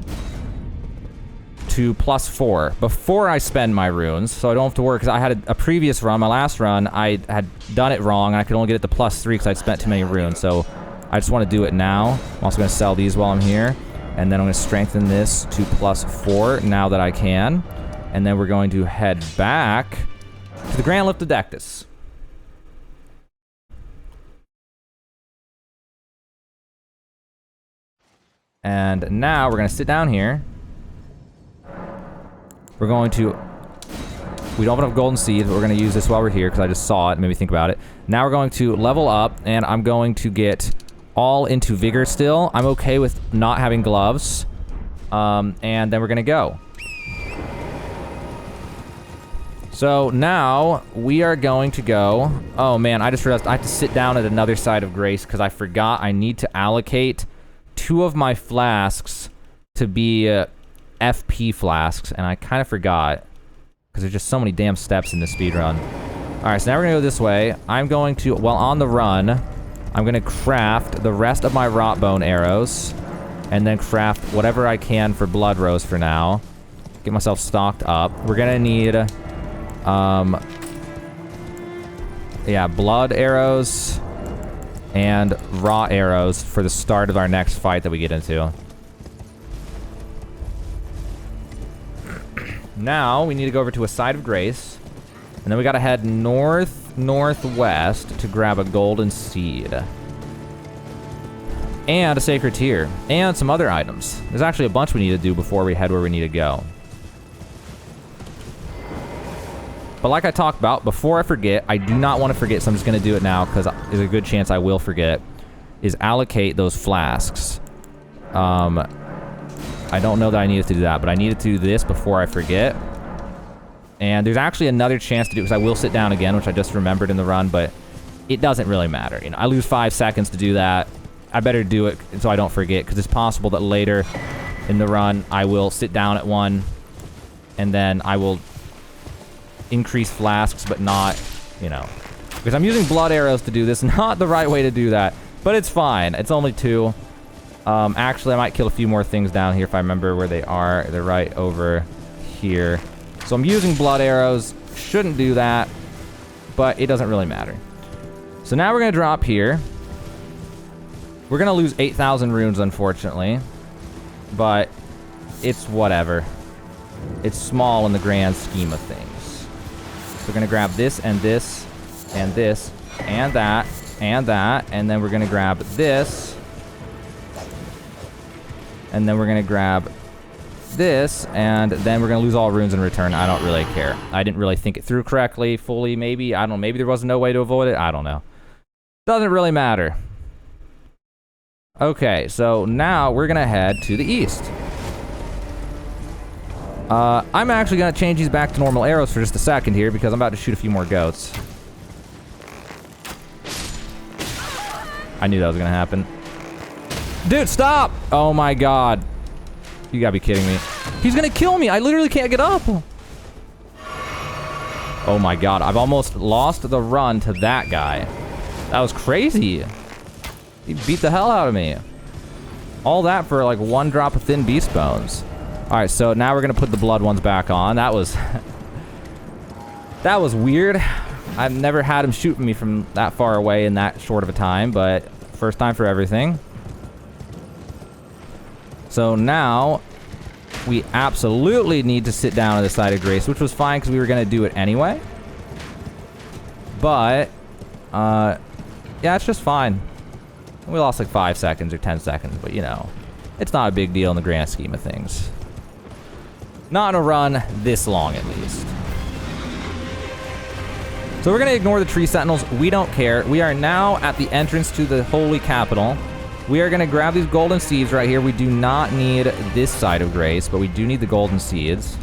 to +4 before I spend my runes, so I don't have to worry, because I had a previous run, my last run, I had done it wrong, and I could only get it to +3 because I'd spent too many runes, so I just want to do it now. I'm also going to sell these while I'm here, and then I'm going to strengthen this to +4 now that I can, and then we're going to head back to the Grand Lift of Dectus. And now we're going to sit down here. We're going to... We don't have enough golden seeds, but we're going to use this while we're here because I just saw it and made me think about it. Now we're going to level up, and I'm going to get all into vigor still. I'm okay with not having gloves. And then we're going to go. So now we are going to go... Oh man, I just realized I have to sit down at another side of grace because I forgot I need to allocate 2 of my flasks to be FP flasks, and I kind of forgot because there's just so many damn steps in this speedrun. Alright, so now we're gonna go this way. I'm going to, while on the run, I'm gonna craft the rest of my rot bone arrows, and then craft whatever I can for blood rose for now. Get myself stocked up. We're gonna need, yeah, blood arrows and raw arrows for the start of our next fight that we get into. Now, we need to go over to a side of grace, and then we gotta head northwest to grab a golden seed. and a sacred tear, and some other items. There's actually a bunch we need to do before we head where we need to go. But like I talked about, before I forget, I do not want to forget, so I'm just going to do it now because there's a good chance I will forget, is allocate those flasks. I don't know that I needed to do that, but I needed to do this before I forget. And there's actually another chance to do it because I will sit down again, which I just remembered in the run, but it doesn't really matter. You know, I lose 5 seconds to do that. I better do it so I don't forget, because it's possible that later in the run I will sit down at one and then I will increase flasks, but not, you know, because I'm using blood arrows to do this. Not the right way to do that, but it's fine. It's only 2. Actually, I might kill a few more things down here if I remember where they are. They're right over here. So I'm using blood arrows. Shouldn't do that, but it doesn't really matter. So now we're going to drop here. We're going to lose 8,000 runes, unfortunately, but it's whatever. It's small in the grand scheme of things. So we're going to grab this and this and this and that and that, and then we're going to grab this, and then we're going to grab this, and then we're going to lose all runes in return. I don't really care. I didn't really think it through correctly, fully, maybe. I don't know. Maybe there was no way to avoid it. I don't know. Doesn't really matter. Okay, so now we're going to head to the east. I'm actually going to change these back to normal arrows for just a second here because I'm about to shoot a few more goats. I knew that was going to happen. Dude, stop! Oh my god. You gotta be kidding me. He's going to kill me. I literally can't get up. Oh my god. I've almost lost the run to that guy. That was crazy. He beat the hell out of me. All that for like 1 drop of thin beast bones. Alright, so now we're going to put the blood ones back on. That was... that was weird. I've never had him shoot me from that far away in that short of a time, but first time for everything. So now we absolutely need to sit down on the side of grace, which was fine because we were going to do it anyway. But, yeah, it's just fine. We lost like 5 seconds or 10 seconds, but you know, it's not a big deal in the grand scheme of things. Not in a run this long, at least. So we're going to ignore the tree sentinels. We don't care. We are now at the entrance to the holy capital. We are going to grab these golden seeds right here. We do not need this side of grace, but we do need the golden seeds.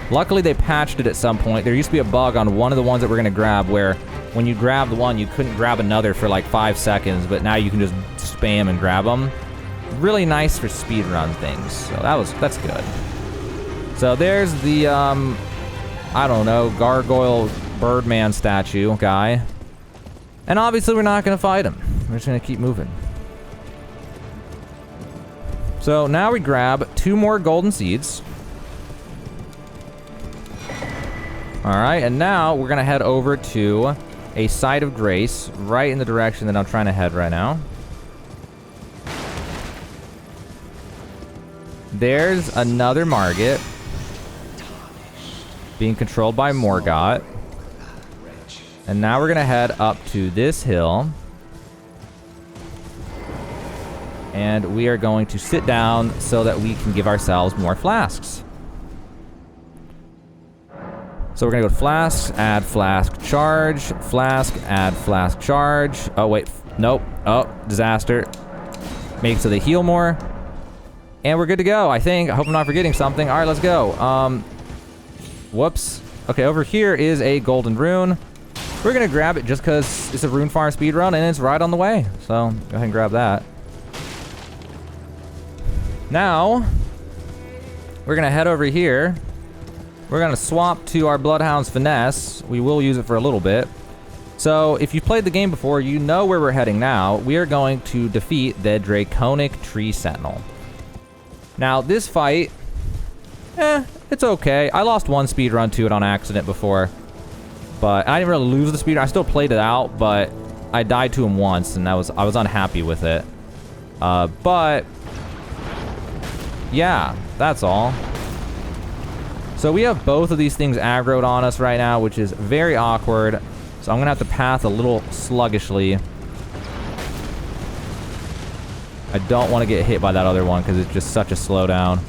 Luckily, they patched it at some point. There used to be a bug on one of the ones that we're going to grab where when you grab the one, you couldn't grab another for like 5 seconds, but now you can just spam and grab them. Really nice for speedrun things. So that's good. So there's the, I don't know, gargoyle birdman statue guy. And obviously we're not going to fight him. We're just going to keep moving. So now we grab 2 more golden seeds. Alright, and now we're going to head over to a site of grace right in the direction that I'm trying to head right now. There's another Margit being controlled by Morgott. And now we're going to head up to this hill. And we are going to sit down so that we can give ourselves more flasks. So we're going to go to flasks, add flask, charge, flask, add flask, charge. Oh, wait. Nope. Oh, disaster. Make it so they heal more. And we're good to go, I think. I hope I'm not forgetting something. All right, let's go. Whoops. Okay, over here is a golden rune. We're going to grab it just because it's a rune farm speedrun and it's right on the way. So go ahead and grab that. Now, we're going to head over here. We're going to swap to our Bloodhound's Finesse. We will use it for a little bit. So if you've played the game before, you know where we're heading now. We are going to defeat the Draconic Tree Sentinel. Now, this fight, it's okay. I lost 1 speedrun to it on accident before. But I didn't really lose the speedrun. I still played it out, but I died to him once, and I was unhappy with it. But yeah, that's all. So we have both of these things aggroed on us right now, which is very awkward. So I'm going to have to path a little sluggishly. I don't want to get hit by that other one because it's just such a slowdown.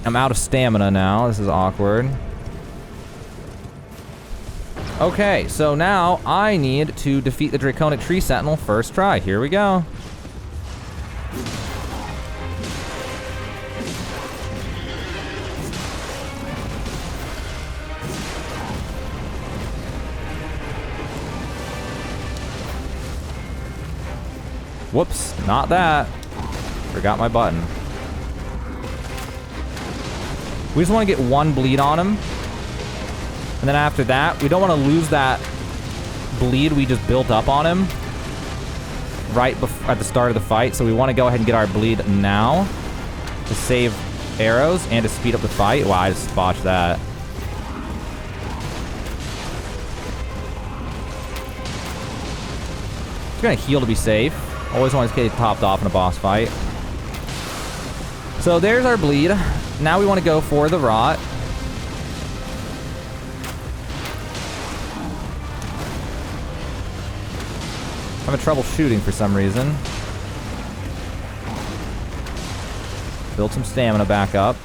I'm out of stamina now. This is awkward. Okay, so now I need to defeat the Draconic Tree Sentinel first try. Here we go. Whoops, not that. Forgot my button. We just want to get one bleed on him. And then after that, we don't want to lose that bleed we just built up on him right at the start of the fight. So we want to go ahead and get our bleed now to save arrows and to speed up the fight. Wow, I just botched that. Just gonna heal to be safe. Always want to get topped off in a boss fight. So there's our bleed. Now we want to go for the rot. I'm having trouble shooting for some reason. Build some stamina back up.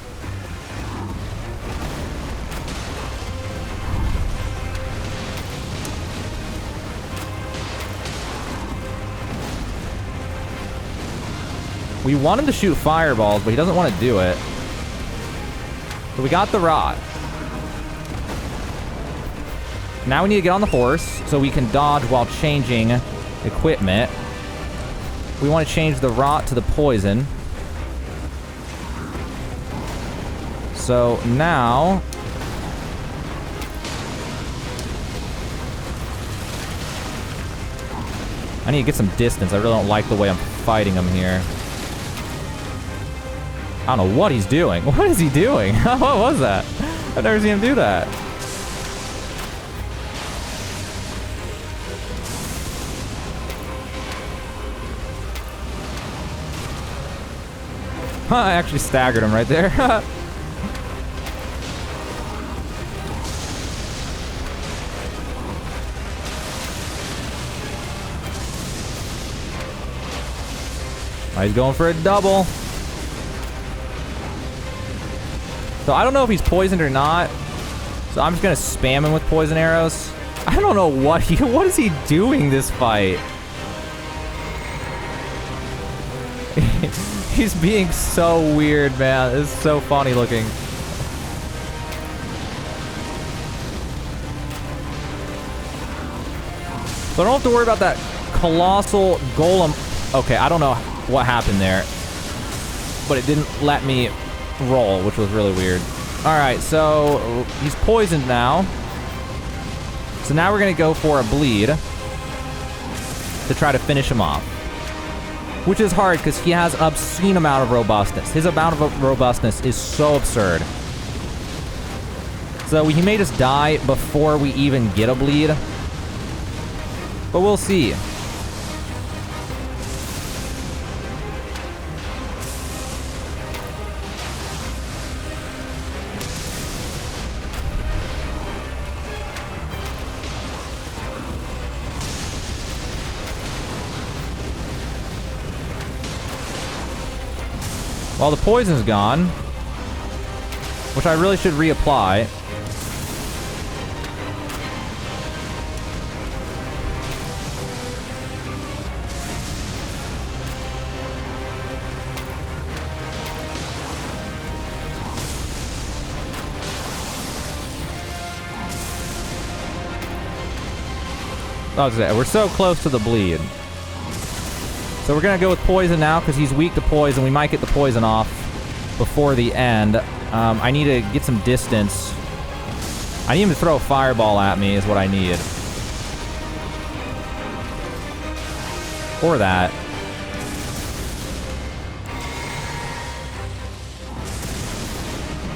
We want him to shoot fireballs, but he doesn't want to do it. So we got the rod. Now we need to get on the horse so we can dodge while changing equipment. We want to change the rot to the poison. So now I need to get some distance. I really don't like the way I'm fighting him here. I don't know what he's doing. What is he doing? What was that? I've never seen him do that. Huh, I actually staggered him right there. He's going for a double. So I don't know if he's poisoned or not. So I'm just gonna spam him with poison arrows. I don't know what is he doing this fight? He's being so weird, man. It's so funny looking. So I don't have to worry about that colossal golem. Okay, I don't know what happened there, but it didn't let me roll, which was really weird. All right, so he's poisoned now. So now we're gonna go for a bleed to try to finish him off, which is hard because he has an obscene amount of robustness. His amount of robustness is so absurd. So he may just die before we even get a bleed, but we'll see. Well, the poison's gone, which I really should reapply. Oh, we're so close to the bleed. So we're gonna go with poison now because he's weak to poison. We might get the poison off before the end. I need to get some distance. I need him to throw a fireball at me is what I need. Or that.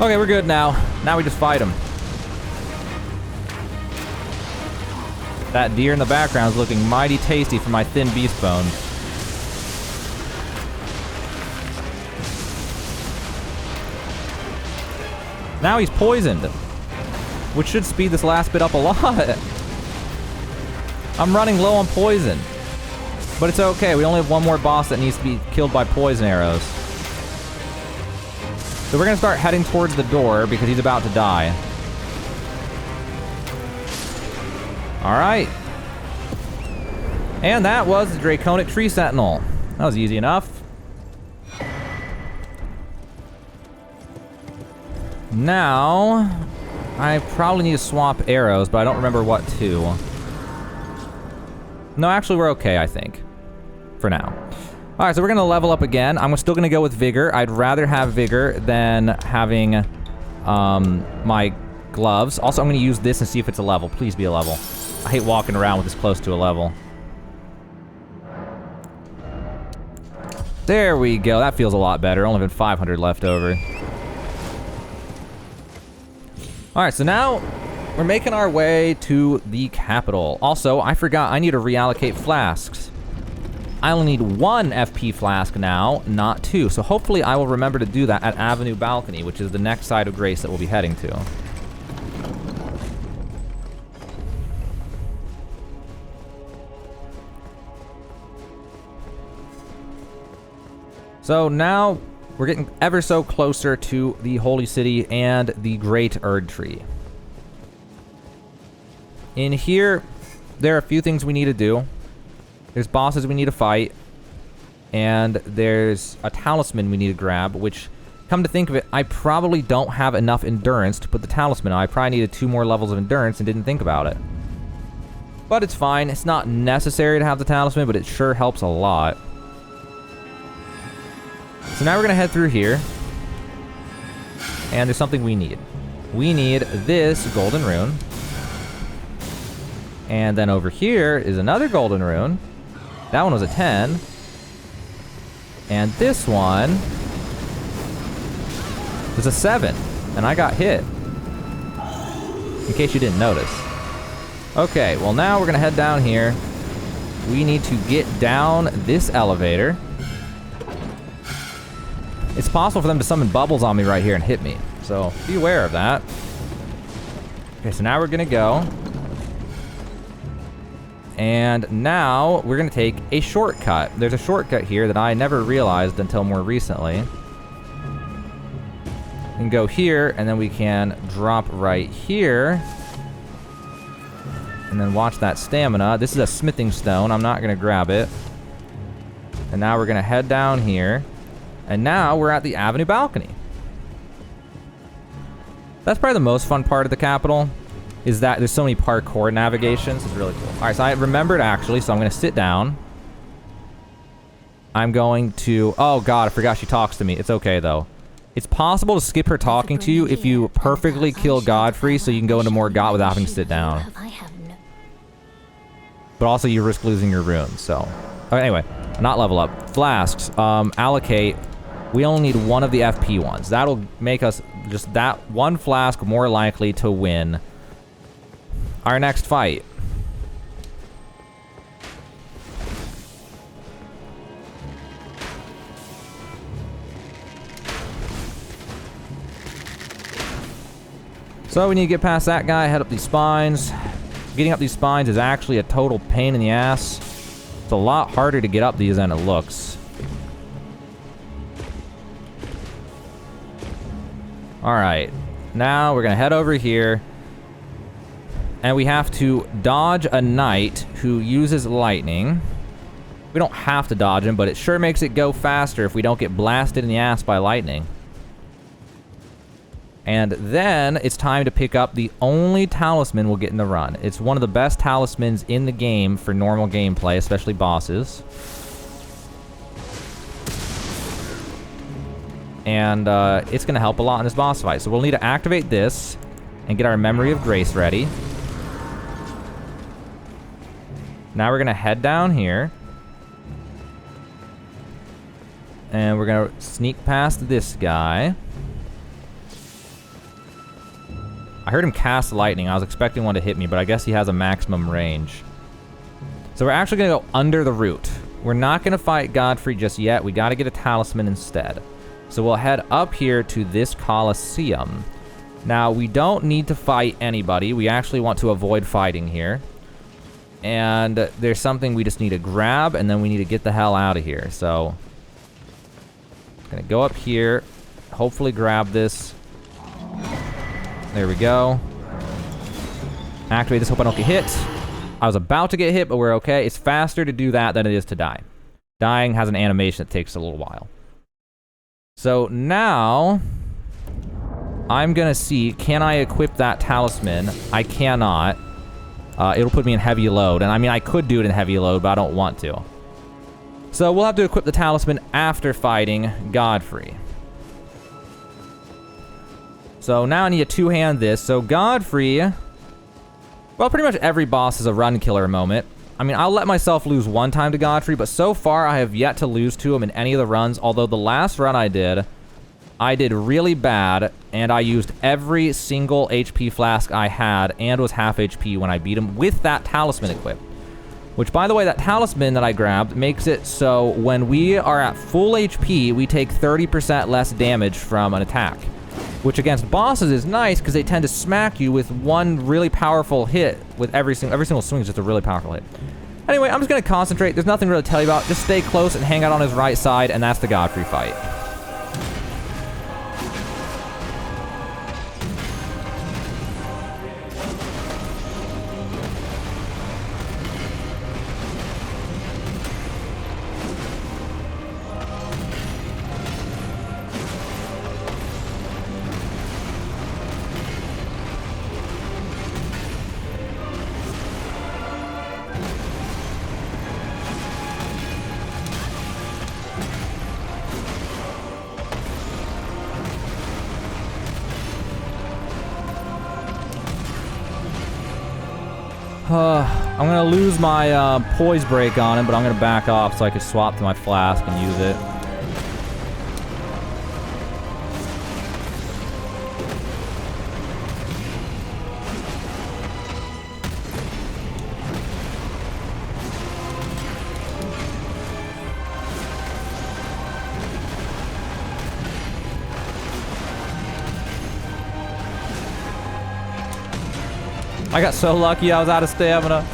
Okay, we're good now. Now we just fight him. That deer in the background is looking mighty tasty for my thin beast bone. Now he's poisoned, which should speed this last bit up a lot. I'm running low on poison. But it's okay. We only have one more boss that needs to be killed by poison arrows. So we're going to start heading towards the door because he's about to die. Alright. And that was the Draconic Tree Sentinel. That was easy enough. Now, I probably need to swap arrows, but I don't remember what to. No, actually, we're okay, I think. For now. Alright, so we're going to level up again. I'm still going to go with Vigor. I'd rather have Vigor than having my gloves. Also, I'm going to use this and see if it's a level. Please be a level. I hate walking around with this close to a level. There we go. That feels a lot better. Only been 500 left over. Alright, so now we're making our way to the capital. Also, I forgot I need to reallocate flasks. I only need 1 FP flask now, not 2. So hopefully I will remember to do that at Avenue Balcony, which is the next side of Grace that we'll be heading to. So now we're getting ever so closer to the Holy City and the Great Erd Tree. In here, there are a few things we need to do. There's bosses we need to fight, and there's a talisman we need to grab, which, come to think of it, I probably don't have enough endurance to put the talisman on. I probably needed 2 more levels of endurance and didn't think about it. But it's fine. It's not necessary to have the talisman, but it sure helps a lot. So now we're going to head through here, and there's something we need. We need this golden rune. And then over here is another golden rune. That one was a 10. And this one was a 7. And I got hit. In case you didn't notice. Okay, well now we're going to head down here. We need to get down this elevator. It's possible for them to summon bubbles on me right here and hit me. So be aware of that. Okay, so now we're going to go. And now we're going to take a shortcut. There's a shortcut here that I never realized until more recently. We can go here, and then we can drop right here. And then watch that stamina. This is a smithing stone. I'm not going to grab it. And now we're going to head down here. And now we're at the Avenue Balcony. That's probably the most fun part of the capital. Is that there's so many parkour navigations. It's really cool. Alright, so I remembered actually, so I'm going to sit down. I'm going to... Oh god, I forgot she talks to me. It's okay though. It's possible to skip her talking to you if you perfectly kill Godfrey, so you can go into more God without having to sit down. But also you risk losing your runes, so... Okay, anyway, not level up. Flasks. Allocate. We only need 1 of the FP ones. That'll make us just that 1 flask more likely to win our next fight. So we need to get past that guy, head up these spines. Getting up these spines is actually a total pain in the ass. It's a lot harder to get up these than it looks. Alright, now we're gonna head over here. And we have to dodge a knight who uses lightning. We don't have to dodge him, but it sure makes it go faster if we don't get blasted in the ass by lightning. And then it's time to pick up the only talisman we'll get in the run. It's one of the best talismans in the game for normal gameplay, especially bosses. And it's going to help a lot in this boss fight. So we'll need to activate this and get our Memory of Grace ready. Now we're going to head down here. And we're going to sneak past this guy. I heard him cast lightning. I was expecting one to hit me, but I guess he has a maximum range. So we're actually going to go under the root. We're not going to fight Godfrey just yet. We got to get a talisman instead. So we'll head up here to this Colosseum. Now, we don't need to fight anybody. We actually want to avoid fighting here. and there's something we just need to grab, and then we need to get the hell out of here. So, gonna go up here, hopefully grab this. There we go. Activate this, hope I don't get hit. I was about to get hit, but we're okay. It's faster to do that than it is to die. Dying has an animation that takes a little while. So now, I'm gonna see, can I equip that talisman? I cannot. It'll put me in heavy load, and I mean, I could do it in heavy load, but I don't want to. So we'll have to equip the talisman after fighting Godfrey. So now I need to two-hand this. So Godfrey, well, pretty much every boss is a run killer moment. I mean, I'll let myself lose one time to Godfrey, but so far I have yet to lose to him in any of the runs, although the last run I did really bad, and I used every single HP flask I had and was half HP when I beat him with that talisman equipped. Which, by the way, that talisman that I grabbed makes it so when we are at full HP, we take 30% less damage from an attack. Which against bosses is nice because they tend to smack you with one really powerful hit. With every single swing is just a really powerful hit. Anyway, I'm just going to concentrate. There's nothing really to tell you about. Just stay close and hang out on his right side, and that's the Godfrey fight. I'm gonna lose my poise break on him, but I'm gonna back off so I can swap to my flask and use it. I got so lucky I was out of stamina.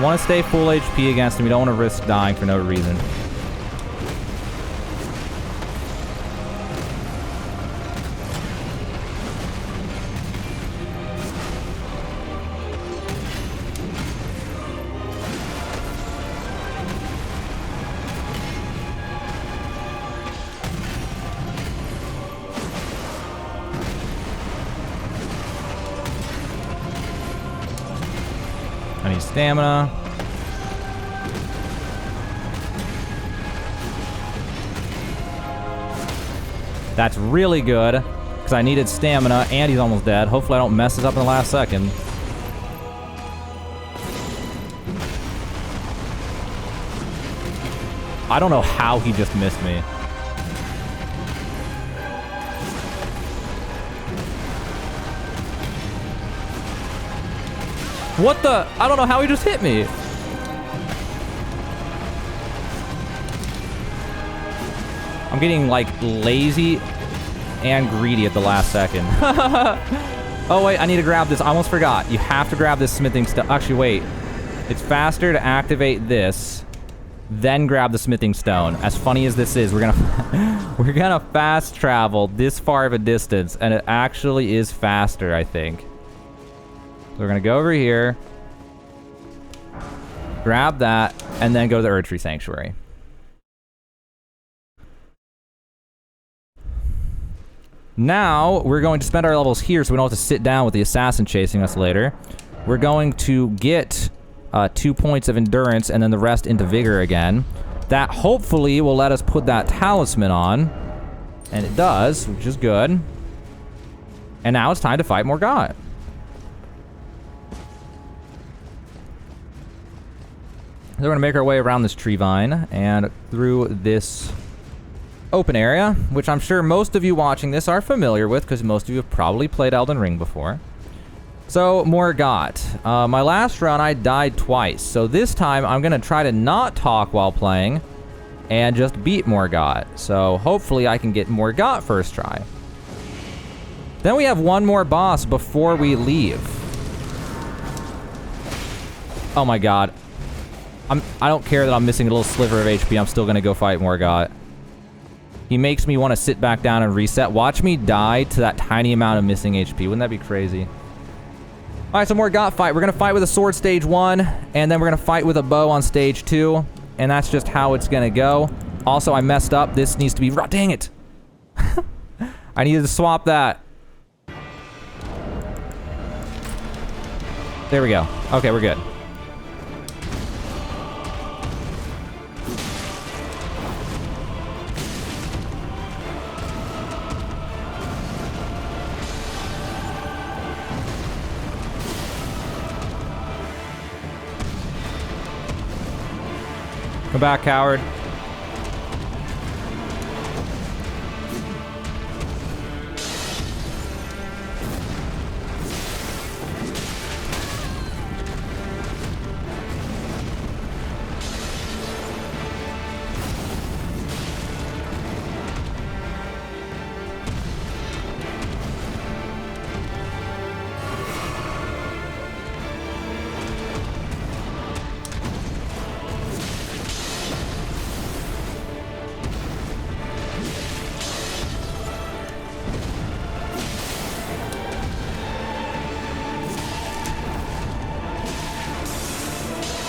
Want to stay full HP against him. You don't want to risk dying for no reason. I need stamina. That's really good, because I needed stamina, and he's almost dead. Hopefully I don't mess this up in the last second. I don't know how he just missed me. What the? I don't know how he just hit me. I'm getting, like, lazy and greedy at the last second. Oh, wait, I need to grab this. I almost forgot. You have to grab this smithing stone. Actually, wait. It's faster to activate this, then grab the smithing stone. As funny as this is, we're gonna fast travel this far of a distance, and it actually is faster, I think. So we're gonna go over here, grab that, and then go to the Erdtree Sanctuary. Now, we're going to spend our levels here so we don't have to sit down with the assassin chasing us later. We're going to get 2 points of endurance and then the rest into vigor again. That hopefully will let us put that talisman on. And it does, which is good. And now it's time to fight Morgott. we're going to make our way around this tree vine and through this open area, which I'm sure most of you watching this are familiar with because most of you have probably played Elden Ring before. So, Morgott. My last run, I died twice. So this time, I'm going to try to not talk while playing and just beat Morgott. So hopefully I can get Morgott first try. Then we have one more boss before we leave. Oh my god. I don't care that I'm missing a little sliver of HP. I'm still going to go fight Morgott. He makes me want to sit back down and reset. Watch me die to that tiny amount of missing HP. Wouldn't that be crazy? Alright, so Morgott fight. We're going to fight with a sword stage 1, and then we're going to fight with a bow on stage 2, and that's just how it's going to go. Also, I messed up. This needs to be... Dang it! I needed to swap that. There we go. Okay, we're good. Come back, coward.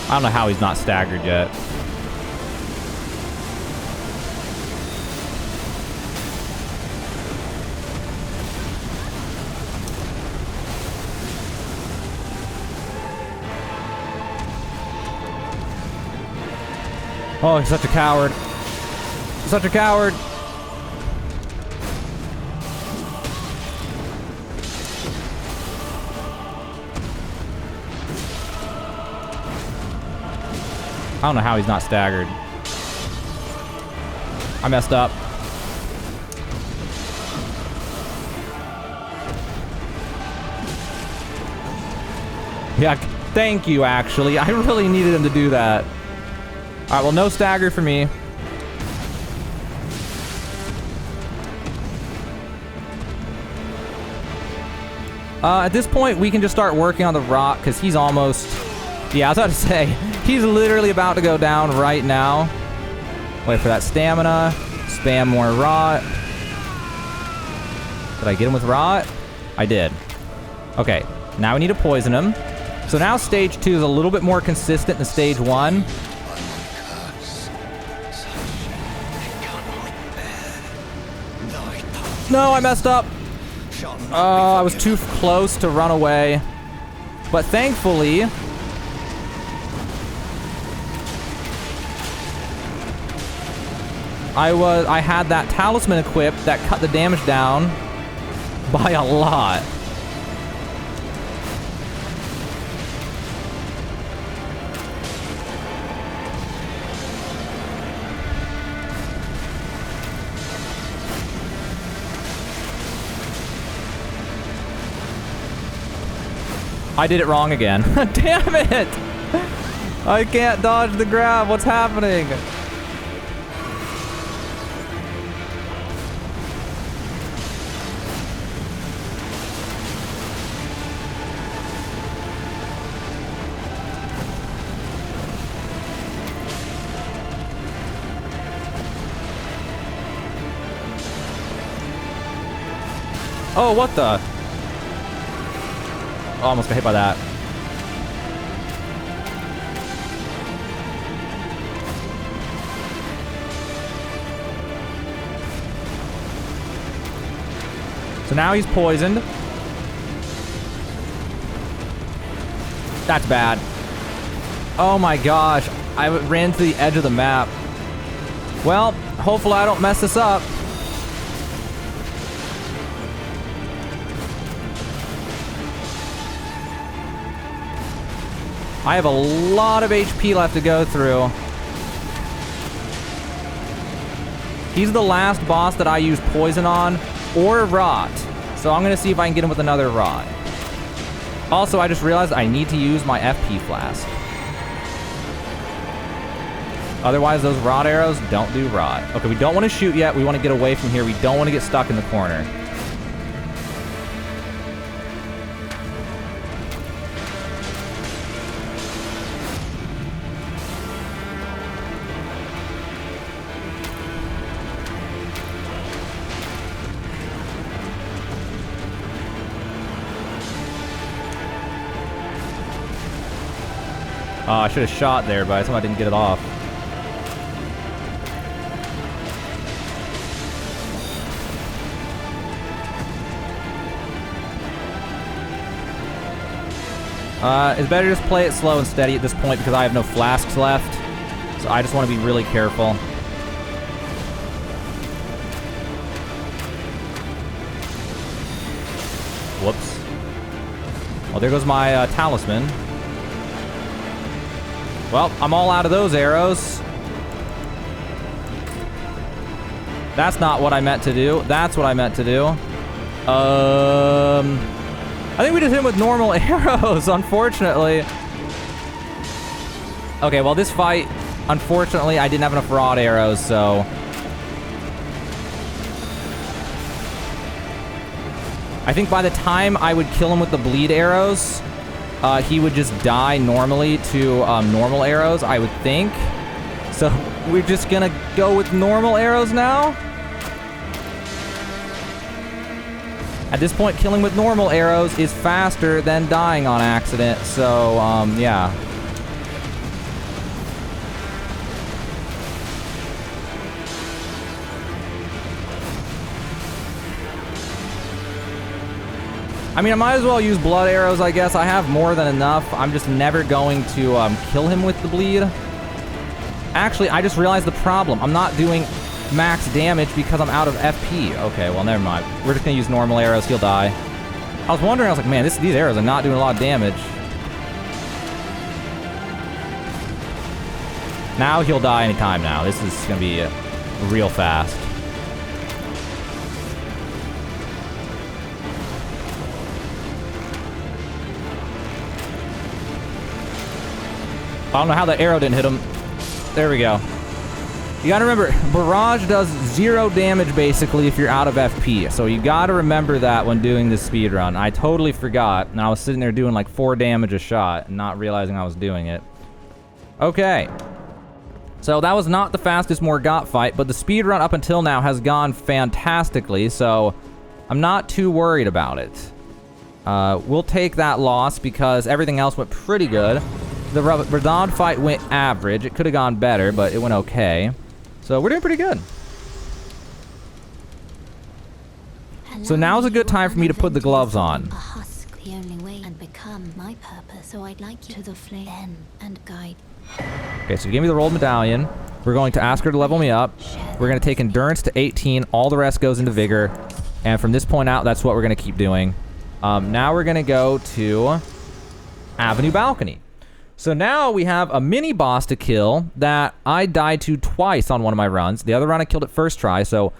I don't know how he's not staggered yet. Oh, he's such a coward. Such a coward. I don't know how he's not staggered. I messed up. Yeah, thank you, actually. I really needed him to do that. Alright, well, no stagger for me. At this point, we can just start working on the rot, because he's almost... Yeah, I was about to say, he's literally about to go down right now. Wait for that stamina. Spam more rot. Did I get him with rot? I did. Okay, now we need to poison him. So now stage 2 is a little bit more consistent than stage 1. No, I messed up. Oh, I was too close to run away. But thankfully... I had that talisman equipped that cut the damage down by a lot. I did it wrong again. Damn it! I can't dodge the grab. What's happening? Oh, what the? Oh, almost got hit by that. So now he's poisoned. That's bad. Oh my gosh. I ran to the edge of the map. Well, hopefully I don't mess this up. I have a lot of HP left to go through. He's the last boss that I use poison on or rot. So I'm going to see if I can get him with another rot. Also, I just realized I need to use my FP flask. Otherwise, those rot arrows don't do rot. Okay, we don't want to shoot yet. We want to get away from here. We don't want to get stuck in the corner. Oh, I should have shot there, but I thought I didn't get it off. It's better to just play it slow and steady at this point because I have no flasks left. So I just want to be really careful. Whoops. Well, there goes my talisman. Well, I'm all out of those arrows. That's not what I meant to do. That's what I meant to do. I think we just hit him with normal arrows, unfortunately. Okay, well, this fight, unfortunately, I didn't have enough rod arrows, so... I think by the time I would kill him with the bleed arrows, he would just die normally to normal arrows, I would think. So we're just gonna go with normal arrows now? At this point, killing with normal arrows is faster than dying on accident, so, yeah. I mean, I might as well use blood arrows, I guess. I have more than enough. I'm just never going to kill him with the bleed. Actually, I just realized the problem. I'm not doing max damage because I'm out of FP. Okay, well, never mind. We're just gonna use normal arrows. He'll die. I was wondering, I was like, man, these arrows are not doing a lot of damage. Now he'll die anytime now. This is gonna be real fast. I don't know how that arrow didn't hit him. There we go. You gotta remember, barrage does 0 damage basically if you're out of FP. So you gotta remember that when doing this speedrun. I totally forgot, and I was sitting there doing like 4 damage a shot and not realizing I was doing it. Okay. So that was not the fastest Morgott fight, but the speedrun up until now has gone fantastically, so I'm not too worried about it. We'll take that loss because everything else went pretty good. The Radahn fight went average. It could have gone better, but it went okay. So we're doing pretty good. So now's a good time for me to put the gloves on. The only way and become my purpose. So I'd like you to the flame and guide. Okay, so give me the rolled medallion. We're going to ask her to level me up. We're going to take endurance to 18. All the rest goes into vigor. And from this point out, that's what we're going to keep doing. Now we're going to go to Avenue Balcony. So now we have a mini boss to kill that I died to twice on one of my runs. The other run I killed it first try, so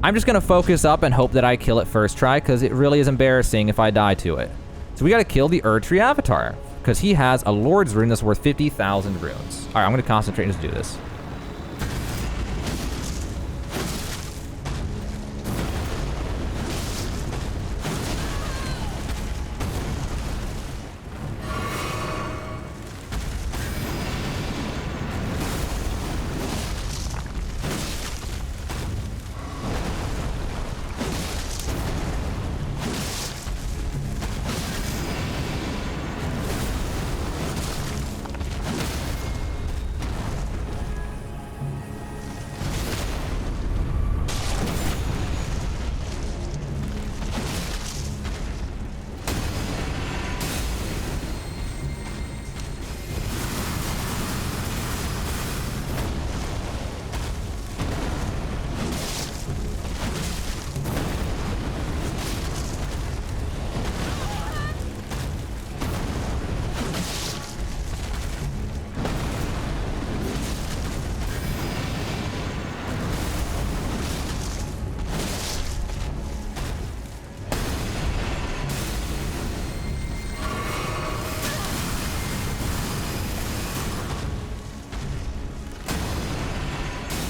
I'm just going to focus up and hope that I kill it first try because it really is embarrassing if I die to it. So we got to kill the Erdtree Avatar because he has a Lord's Rune that's worth 50,000 runes. All right, I'm going to concentrate and just do this.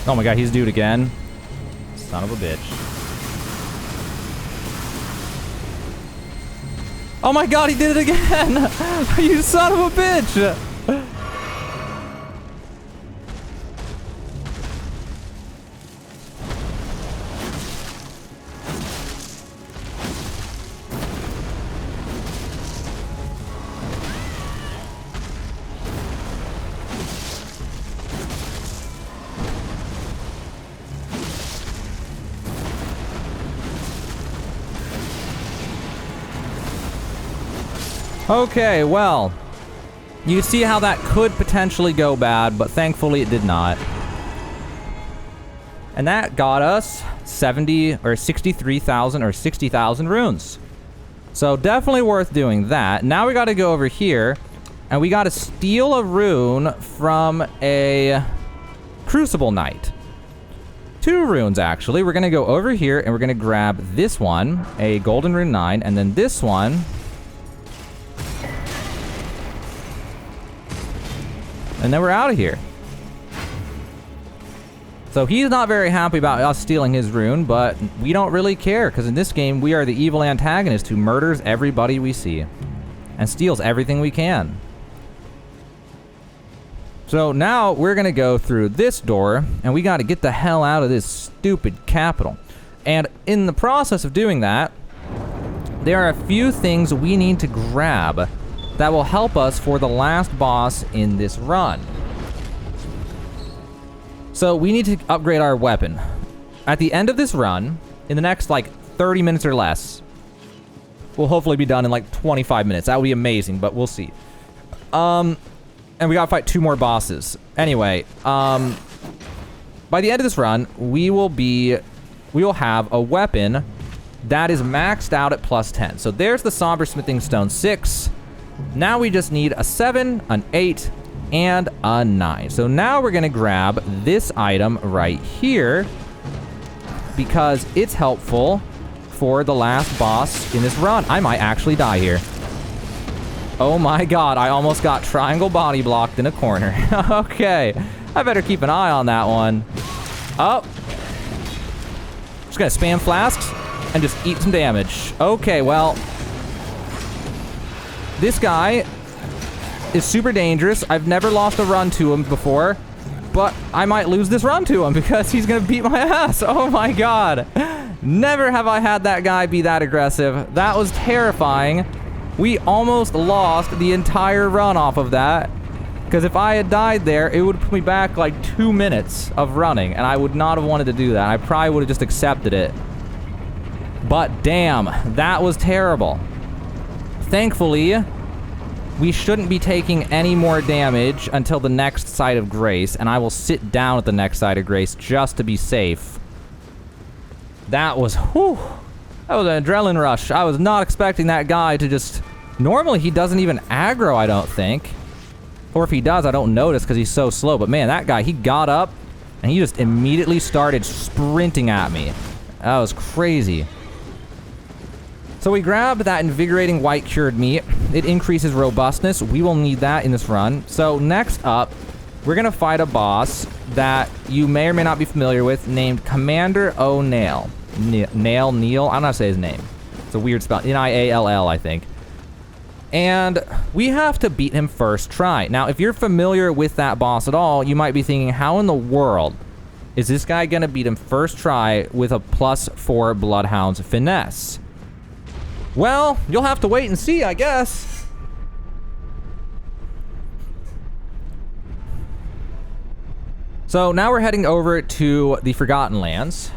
Oh my god, he's dude again. Son of a bitch. Oh my god, he did it again! You son of a bitch! Okay, well, you see how that could potentially go bad, but thankfully it did not. And that got us 70 or 63,000 or 60,000 runes. So definitely worth doing that. Now we got to go over here and we got to steal a rune from a Crucible Knight. 2 runes actually. We're going to go over here and we're going to grab this one, a Golden Rune 9, and then this one. And then we're out of here. So he's not very happy about us stealing his rune, but we don't really care, because in this game, we are the evil antagonist who murders everybody we see. And steals everything we can. So now we're going to go through this door, and we got to get the hell out of this stupid capital. And in the process of doing that, there are a few things we need to grab that will help us for the last boss in this run. So we need to upgrade our weapon. At the end of this run, in the next like 30 minutes or less, we'll hopefully be done in like 25 minutes. That would be amazing, but we'll see. And we gotta fight 2 more bosses. Anyway, by the end of this run, we will have a weapon that is maxed out at plus 10. So there's the Somber Smithing Stone 6. Now we just need a 7, an 8, and a 9. So now we're going to grab this item right here because it's helpful for the last boss in this run. I might actually die here. Oh my god, I almost got triangle body blocked in a corner. Okay, I better keep an eye on that one. Oh. Just going to spam flasks and just eat some damage. Okay, well, this guy is super dangerous. I've never lost a run to him before, but I might lose this run to him because he's gonna beat my ass. Oh my god. Never have I had that guy be that aggressive. That was terrifying. We almost lost the entire run off of that, because if I had died there, it would put me back like 2 minutes of running, and I would not have wanted to do that. I probably would have just accepted it. But damn, that was terrible. Thankfully, we shouldn't be taking any more damage until the next Site of Grace, and I will sit down at the next Site of Grace just to be safe. That was, whew, that was an adrenaline rush. I was not expecting that guy to just... Normally, he doesn't even aggro, I don't think. Or if he does, I don't notice because he's so slow. But man, that guy, he got up, and he just immediately started sprinting at me. That was crazy. So we grabbed that invigorating white cured meat. It increases robustness. We will need that in this run. So next up, we're going to fight a boss that you may or may not be familiar with named Commander O'Neill. Neil? I don't know how to say his name. It's a weird spell. Niall, I think. And we have to beat him first try. Now, if you're familiar with that boss at all, you might be thinking, how in the world is this guy going to beat him first try with a +4 Bloodhound's finesse? Well, you'll have to wait and see, I guess. So now we're heading over to the Forgotten Lands.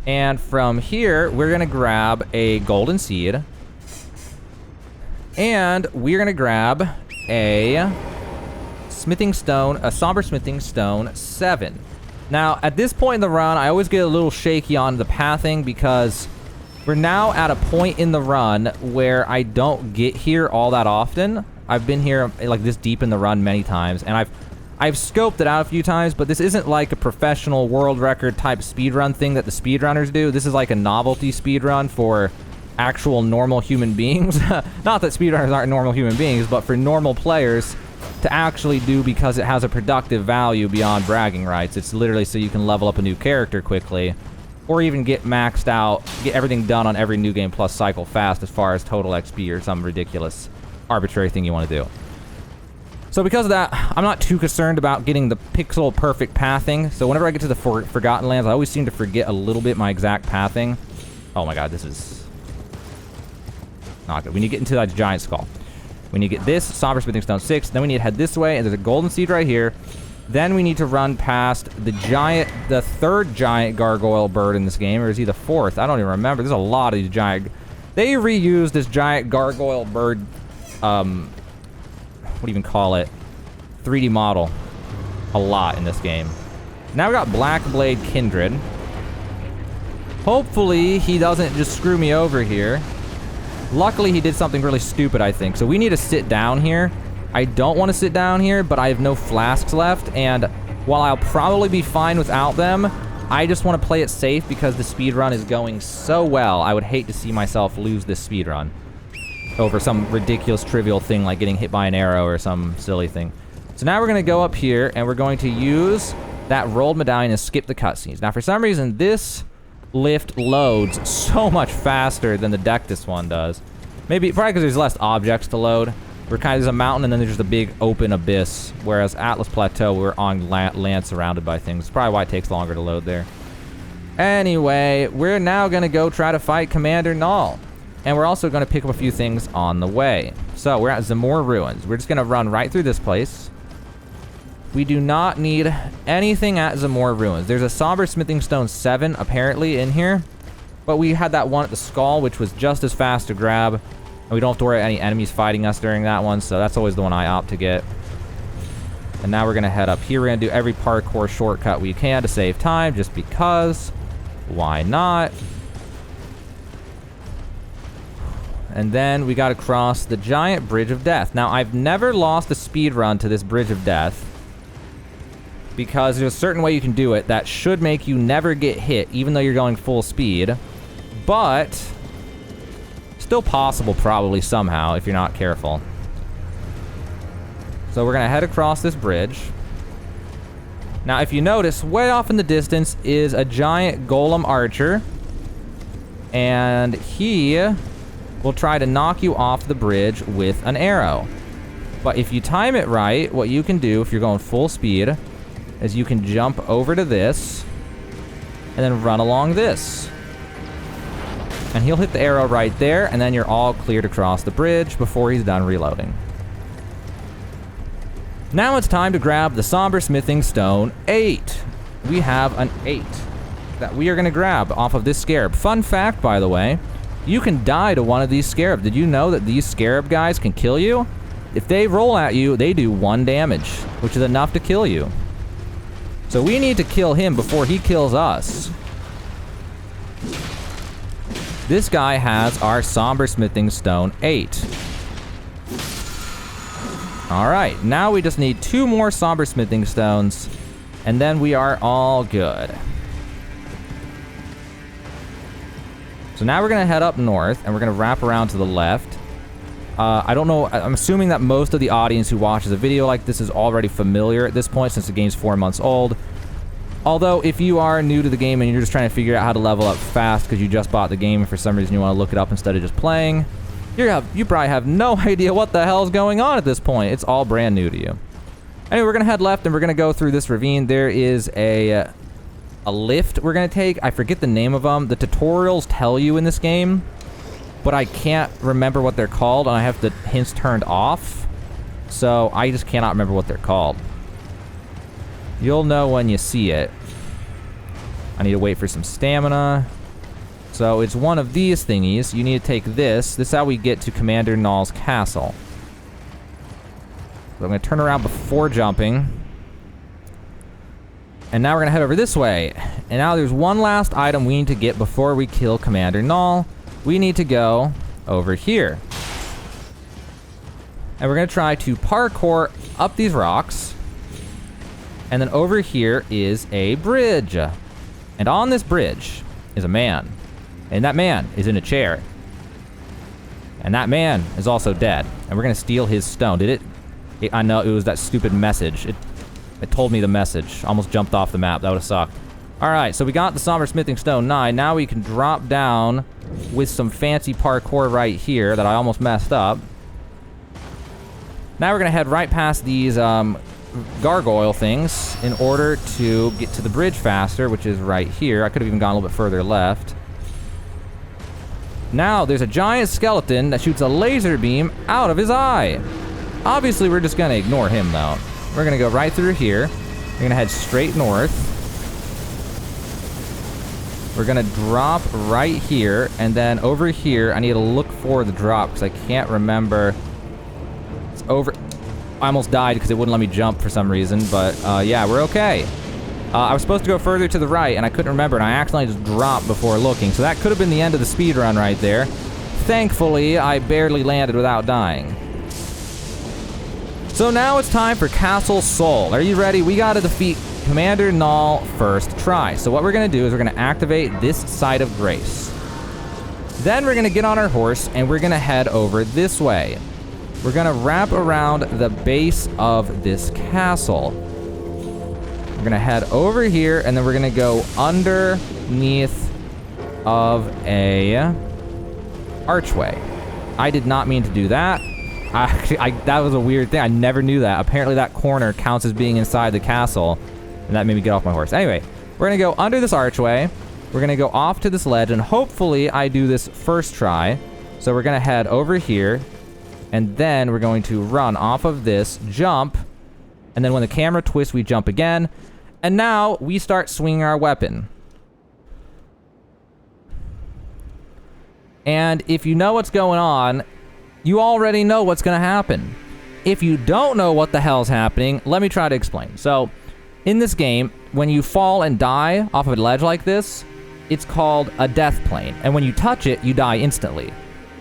And from here, we're going to grab a golden seed. And we're going to grab a smithing stone, a somber smithing stone 7. Now, at this point in the run, I always get a little shaky on the pathing because we're now at a point in the run where I don't get here all that often. I've been here like this deep in the run many times, and I've scoped it out a few times, but this isn't like a professional world record type speedrun thing that the speedrunners do. This is like a novelty speedrun for actual normal human beings. Not that speedrunners aren't normal human beings, but for normal players, to actually do because it has a productive value beyond bragging rights. It's literally so you can level up a new character quickly, or even get maxed out, get everything done on every New Game Plus cycle fast as far as total XP or some ridiculous arbitrary thing you want to do. So because of that, I'm not too concerned about getting the pixel perfect pathing. So whenever I get to the Forgotten Lands, I always seem to forget a little bit my exact pathing. Oh my god, this is not good. We need to get into that giant skull. We need to get this Somber Smithing Stone 6. Then we need to head this way, and there's a golden seed right here. Then we need to run past the third giant gargoyle bird in this game, or is he the fourth? I don't even remember. There's a lot of these giant. They reused this giant gargoyle bird. What do you even call it? 3D model. A lot in this game. Now we got Blackblade Kindred. Hopefully he doesn't just screw me over here. Luckily he did something really stupid, I think. So we need to sit down here. I don't want to sit down here, but I have no flasks left. And while I'll probably be fine without them, I just want to play it safe because the speedrun is going so well. I would hate to see myself lose this speedrun over some ridiculous trivial thing like getting hit by an arrow or some silly thing. So now we're going to go up here and we're going to use that rolled medallion and skip the cutscenes. Now for some reason this lift loads so much faster than the Dectus one does. Maybe probably because there's less objects to load. We're kind of, there's a mountain and then there's just a big open abyss, whereas Atlas Plateau we're on land surrounded by things. It's probably why it takes longer to load there. Anyway, we're now going to go try to fight Commander Null. And we're also going to pick up a few things on the way. So we're at Zamor Ruins. We're just going to run right through this place. We do not need anything at Zamor Ruins. There's a Somber Smithing Stone 7 apparently in here. But we had that one at the Skull, which was just as fast to grab. And we don't have to worry about any enemies fighting us during that one. So that's always the one I opt to get. And now we're going to head up here. We're going to do every parkour shortcut we can to save time. Just because. Why not? And then we got to cross the giant Bridge of Death. Now, I've never lost a speed run to this Bridge of Death because there's a certain way you can do it that should make you never get hit, even though you're going full speed. But still possible probably somehow if you're not careful. So we're going to head across this bridge. Now, if you notice, way off in the distance is a giant golem archer. And he will try to knock you off the bridge with an arrow. But if you time it right, what you can do if you're going full speed is you can jump over to this and then run along this. And he'll hit the arrow right there, and then you're all clear to cross the bridge before he's done reloading. Now it's time to grab the Somber Smithing Stone 8. We have an 8 that we are going to grab off of this scarab. Fun fact, by the way, you can die to one of these scarabs. Did you know that these scarab guys can kill you? If they roll at you, they do 1 damage, which is enough to kill you. So we need to kill him before he kills us. This guy has our Somber Smithing Stone 8. Alright, now we just need 2 more Somber Smithing Stones, and then we are all good. So now we're going to head up north, and we're going to wrap around to the left. I don't know, I'm assuming that most of the audience who watches a video like this is already familiar at this point since the game's 4 months old. Although, if you are new to the game and you're just trying to figure out how to level up fast because you just bought the game and for some reason you want to look it up instead of just playing, you probably have no idea what the hell is going on at this point. It's all brand new to you. Anyway, we're going to head left and we're going to go through this ravine. There is a lift we're going to take. I forget the name of them. The tutorials tell you in this game, but I can't remember what they're called, and I have the hints turned off. So I just cannot remember what they're called. You'll know when you see it. I need to wait for some stamina. So it's one of these thingies. You need to take this. This is how we get to Commander Null's castle. So I'm going to turn around before jumping. And now we're going to head over this way. And now there's one last item we need to get before we kill Commander Null. We need to go over here. And we're going to try to parkour up these rocks. And then over here is a bridge. And on this bridge is a man. And that man is in a chair. And that man is also dead. And we're going to steal his stone. Did it I know, it was that stupid message. It told me the message. Almost jumped off the map. That would have sucked. Alright, so we got the Somber Smithing Stone 9. Now we can drop down with some fancy parkour right here that I almost messed up. Now we're going to head right past these gargoyle things in order to get to the bridge faster, which is right here. I could have even gone a little bit further left. Now there's a giant skeleton that shoots a laser beam out of his eye. Obviously, we're just going to ignore him, though. We're going to go right through here. We're going to head straight north. We're going to drop right here, and then over here, I need to look for the drop, because I can't remember. It's over. I almost died because it wouldn't let me jump for some reason, but yeah, we're okay. I was supposed to go further to the right, and I couldn't remember, and I accidentally just dropped before looking, so that could have been the end of the speedrun right there. Thankfully, I barely landed without dying. So now it's time for Castle Sol. Are you ready? We gotta defeat Commander Null first try. So what we're gonna do is we're gonna activate this Site of Grace. Then we're gonna get on our horse and we're gonna head over this way. We're gonna wrap around the base of this castle. We're gonna head over here and then we're gonna go underneath of a archway. I did not mean to do that. That was a weird thing. I never knew that. Apparently that corner counts as being inside the castle. And that made me get off my horse. Anyway, we're going to go under this archway. We're going to go off to this ledge. And hopefully I do this first try. So we're going to head over here. And then we're going to run off of this, jump. And then when the camera twists, we jump again. And now we start swinging our weapon. And if you know what's going on, you already know what's going to happen. If you don't know what the hell's happening, let me try to explain. So, in this game, when you fall and die off of a ledge like this, it's called a death plane. And when you touch it, you die instantly.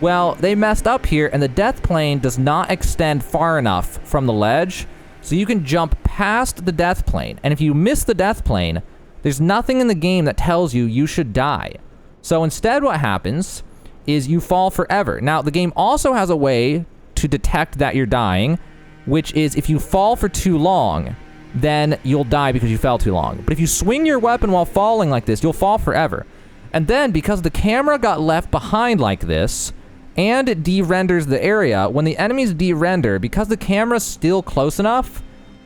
Well, they messed up here, and the death plane does not extend far enough from the ledge, so you can jump past the death plane. And if you miss the death plane, there's nothing in the game that tells you you should die. So instead what happens is you fall forever. Now, the game also has a way to detect that you're dying, which is if you fall for too long, then you'll die because you fell too long. But if you swing your weapon while falling like this, you'll fall forever. And then, because the camera got left behind like this, and it de-renders the area, when the enemies de-render, because the camera's still close enough,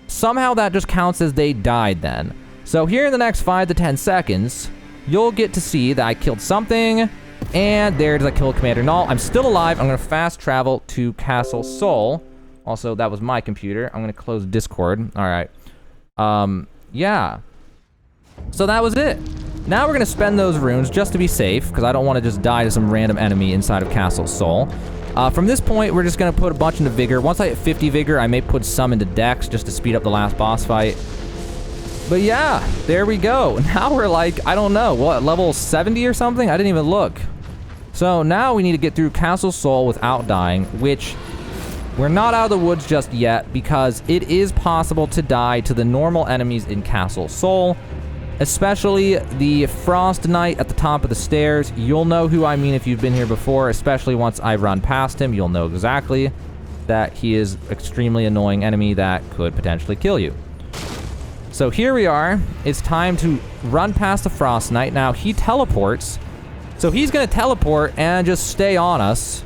somehow that just counts as they died then. So here in the next 5 to 10 seconds, you'll get to see that I killed something, and there it is, I killed Commander Null. I'm still alive. I'm going to fast travel to Castle Sol. Also, that was my computer. I'm going to close Discord. All right. Yeah. So that was it. Now we're going to spend those runes just to be safe, because I don't want to just die to some random enemy inside of Castle Sol. From this point, we're just going to put a bunch into Vigor. Once I hit 50 Vigor, I may put some into Dex just to speed up the last boss fight. But yeah, there we go. Now we're like, I don't know, what, level 70 or something? I didn't even look. So now we need to get through Castle Sol without dying, which we're not out of the woods just yet, because it is possible to die to the normal enemies in Castle Sol, especially the Frost Knight at the top of the stairs. You'll know who I mean if you've been here before, especially once I run past him. You'll know exactly that he is an extremely annoying enemy that could potentially kill you. So here we are. It's time to run past the Frost Knight. Now, he teleports, so he's going to teleport and just stay on us.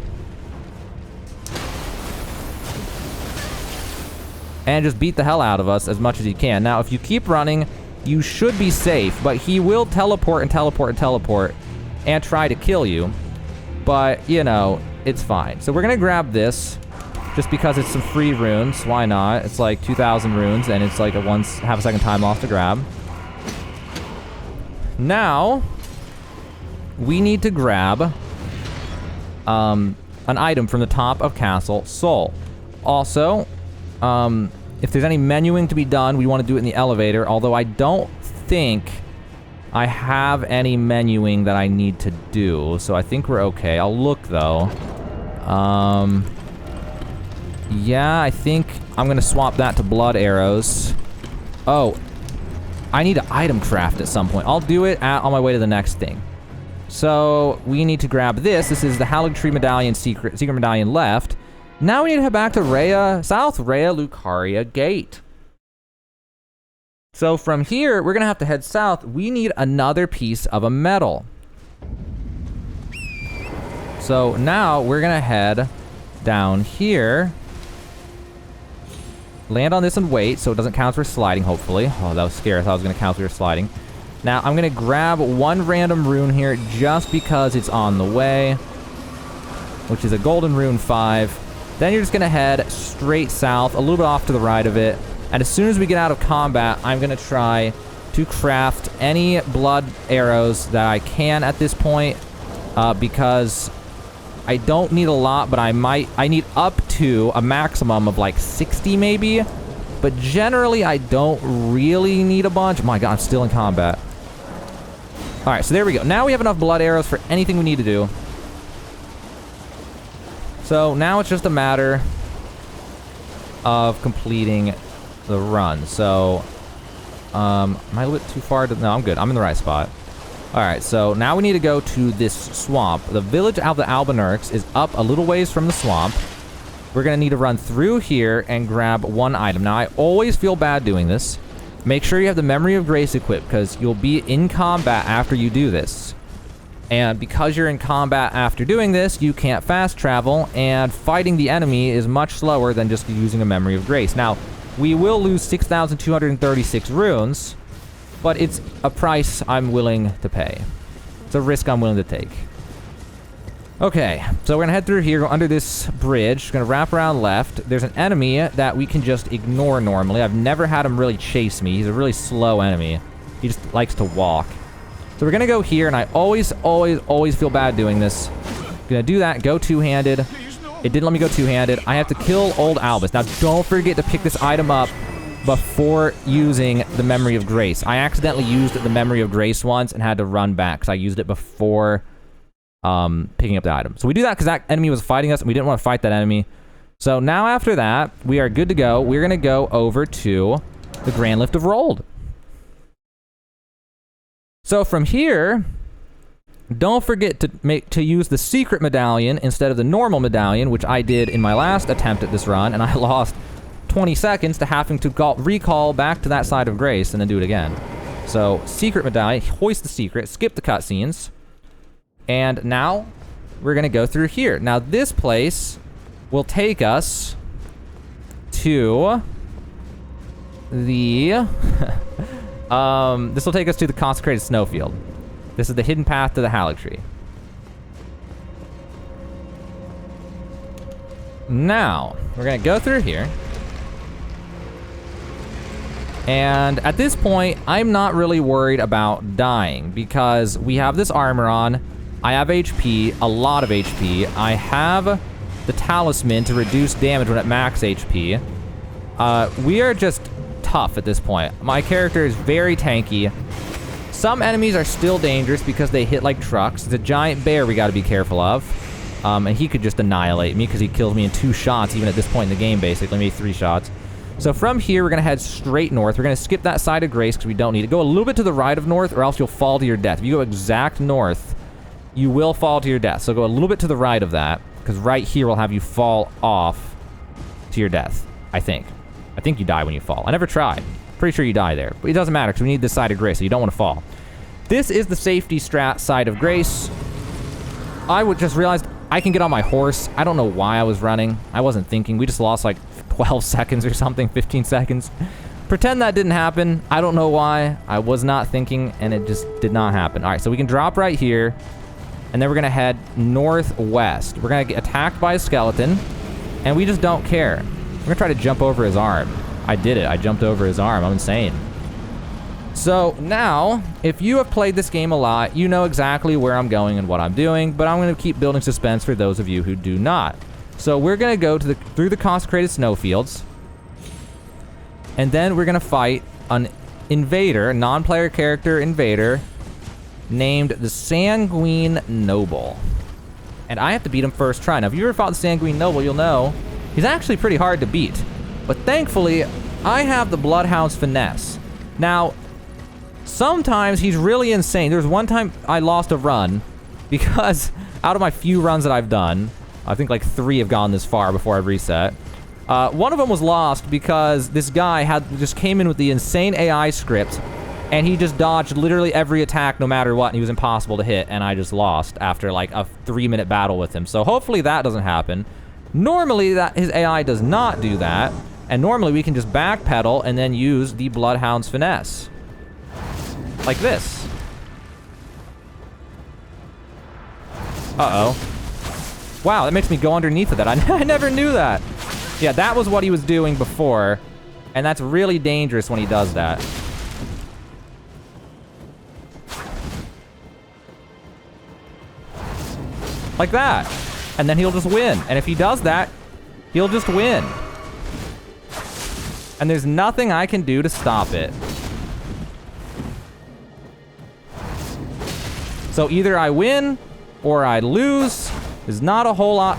And just beat the hell out of us as much as he can. Now, if you keep running, you should be safe, but he will teleport and teleport and teleport and try to kill you. But, you know, it's fine. So we're going to grab this just because it's some free runes. Why not? It's like 2,000 runes, and it's like a half a second time loss to grab. Now, we need to grab an item from the top of Castle Sol. Also, if there's any menuing to be done, we want to do it in the elevator, although I don't think I have any menuing that I need to do, so I think we're okay. I'll look, though. Yeah, I think I'm going to swap that to blood arrows. Oh, I need to item craft at some point. I'll do it on my way to the next thing. So we need to grab this. This is the Hallowed Tree Medallion secret medallion left. Now we need to head back to South Rhea Lucaria Gate. So from here, we're gonna have to head south. We need another piece of a medal. So now we're gonna head down here. Land on this and wait so it doesn't count for sliding, hopefully. Oh, that was scary. I thought it was gonna count for sliding. Now I'm gonna grab one random rune here just because it's on the way, which is a golden rune 5. Then you're just gonna head straight south, a little bit off to the right of it. And as soon as we get out of combat, I'm going to try to craft any blood arrows that I can at this point, because I don't need a lot, but I need up to a maximum of like 60 maybe, but generally I don't really need a bunch. Oh my god, I'm still in combat. All right, so there we go. Now we have enough blood arrows for anything we need to do. So now it's just a matter of completing the run. So am I a little bit too far to... No, I'm good. I'm in the right spot. All right, so now we need to go to this swamp. The village of the Albinurks is up a little ways from the swamp. We're gonna need to run through here and grab one item. Now I always feel bad doing this. Make sure you have the Memory of Grace equipped, because you'll be in combat after you do this. And because you're in combat after doing this, you can't fast travel, and fighting the enemy is much slower than just using a Memory of Grace. Now, we will lose 6,236 runes, but it's a price I'm willing to pay. It's a risk I'm willing to take. Okay, so we're gonna head through here, go under this bridge, gonna wrap around left. There's an enemy that we can just ignore normally. I've never had him really chase me. He's a really slow enemy. He just likes to walk. So we're gonna go here, and I always feel bad doing this. Gonna do that, go two-handed. It didn't let me go two-handed. I have to kill old Albus. Now, don't forget to pick this item up before using the Memory of Grace. I accidentally used the Memory of Grace once and had to run back because I used it before picking up the item. So we do that because that enemy was fighting us, and we didn't want to fight that enemy. So now after that, we are good to go. We're going to go over to the Grand Lift of Rold. So from here... don't forget to use the secret medallion instead of the normal medallion, which I did in my last attempt at this run, and I lost 20 seconds to having to recall back to that side of grace and then do it again. So, secret medallion, hoist the secret, skip the cutscenes, and now we're going to go through here. Now, this place will take us to the... this will take us to the consecrated snowfield. This is the hidden path to the Haligtree. Now, we're going to go through here. And at this point, I'm not really worried about dying because we have this armor on. I have HP, a lot of HP. I have the talisman to reduce damage when at max HP. We are just tough at this point. My character is very tanky. Some enemies are still dangerous because they hit like trucks. It's a giant bear we got to be careful of. And he could just annihilate me because he kills me in 2 shots, even at this point in the game, basically. Maybe 3 shots. So from here, we're going to head straight north. We're going to skip that side of Grace because we don't need it. Go a little bit to the right of north or else you'll fall to your death. If you go exact north, you will fall to your death. So go a little bit to the right of that because right here will have you fall off to your death, I think. I think you die when you fall. I never tried. Pretty sure you die there. But it doesn't matter because we need this side of Grace, so you don't want to fall. This is the safety strat side of Grace. I would just realized I can get on my horse. I don't know why I was running. I wasn't thinking. We just lost like 12 seconds or something, 15 seconds. Pretend that didn't happen. I don't know why. I was not thinking, and it just did not happen. All right, so we can drop right here, and then we're going to head northwest. We're going to get attacked by a skeleton, and we just don't care. We're going to try to jump over his arm. I did it. I jumped over his arm. I'm insane. So now, if you have played this game a lot, you know exactly where I'm going and what I'm doing, but I'm going to keep building suspense for those of you who do not. So we're going to go to through the consecrated snowfields, and then we're going to fight an invader, a non-player character invader, named the Sanguine Noble. And I have to beat him first try. Now, if you ever fought the Sanguine Noble, you'll know he's actually pretty hard to beat. But thankfully, I have the Bloodhound's Finesse. Now, sometimes he's really insane. There's one time I lost a run because out of my few runs that I've done, I think like 3 have gone this far before I've reset. One of them was lost because this guy just came in with the insane AI script, and he just dodged literally every attack no matter what, and he was impossible to hit, and I just lost after like a 3-minute battle with him. So hopefully that doesn't happen. Normally his AI does not do that, and normally we can just backpedal and then use the Bloodhound's finesse. Like this. Uh-oh. Wow, that makes me go underneath of that. I never knew that. Yeah, that was what he was doing before, and that's really dangerous when he does that. Like that. And then he'll just win. And if he does that, he'll just win. And there's nothing I can do to stop it. So either I win or I lose. There's not a whole lot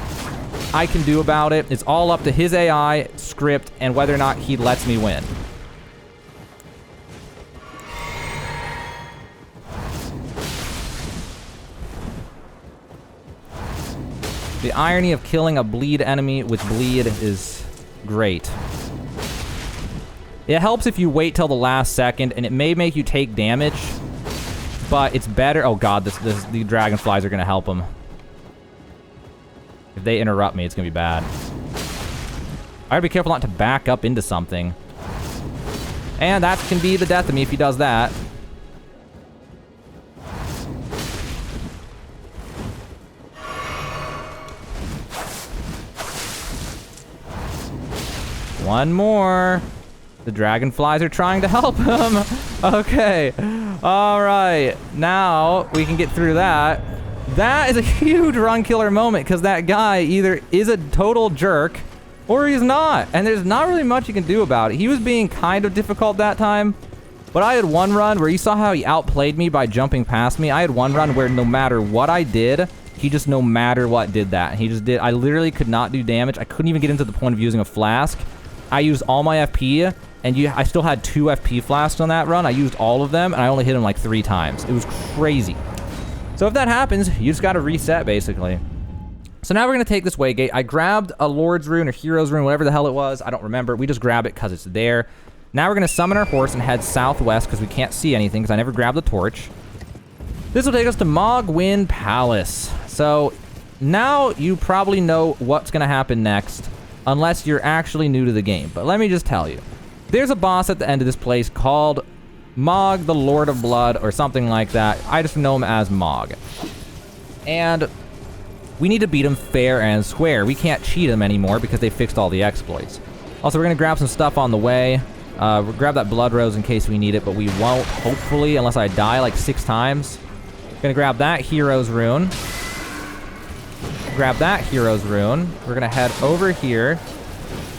I can do about it. It's all up to his AI script and whether or not he lets me win. The irony of killing a bleed enemy with bleed is great. It helps if you wait till the last second, and it may make you take damage, but it's better. Oh god, the dragonflies are gonna help him. If they interrupt me, it's gonna be bad. I gotta be careful not to back up into something. And that can be the death of me if he does that. One more. The dragonflies are trying to help him. Okay. All right. Now we can get through that. That is a huge run killer moment because that guy either is a total jerk or he's not. And there's not really much you can do about it. He was being kind of difficult that time. But I had one run where you saw how he outplayed me by jumping past me. I had one run where no matter what I did, he just no matter what did that. He just did. I literally could not do damage. I couldn't even get into the point of using a flask. I used all my FP, and I still had 2 FP flasks on that run. I used all of them, and I only hit him like 3 times. It was crazy. So if that happens, you just got to reset, basically. So now we're going to take this Waygate. I grabbed a Lord's Rune or Hero's Rune, whatever the hell it was. I don't remember. We just grab it because it's there. Now we're going to summon our horse and head southwest because we can't see anything because I never grabbed the torch. This will take us to Mohgwyn Palace. So now you probably know what's going to happen next, unless you're actually new to the game. But let me just tell you. There's a boss at the end of this place called Mohg, the Lord of Blood, or something like that. I just know him as Mohg. And we need to beat him fair and square. We can't cheat him anymore because they fixed all the exploits. Also, we're going to grab some stuff on the way. We'll grab that Blood Rose in case we need it, but we won't, hopefully, unless I die like 6 times. Going to grab that Hero's Rune. Grab that Hero's Rune. We're going to head over here.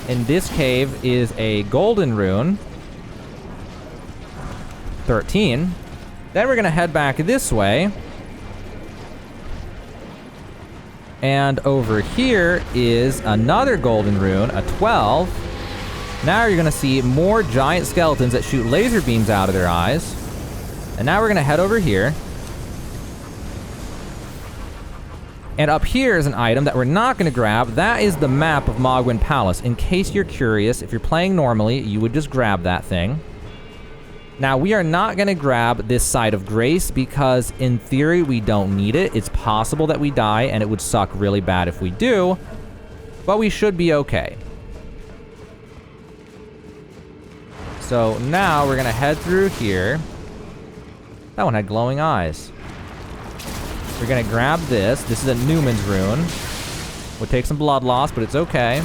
In this cave is a Golden Rune. 13. Then we're going to head back this way. And over here is another Golden Rune, a 12. Now you're going to see more giant skeletons that shoot laser beams out of their eyes. And now we're going to head over here. And up here is an item that we're not going to grab. That is the map of Mohgwyn Palace. In case you're curious, if you're playing normally, you would just grab that thing. Now, we are not going to grab this Side of Grace because, in theory, we don't need it. It's possible that we die, and it would suck really bad if we do. But we should be okay. So now we're going to head through here. That one had glowing eyes. We're going to grab this. This is a Newman's Rune. Would take some blood loss, but it's okay.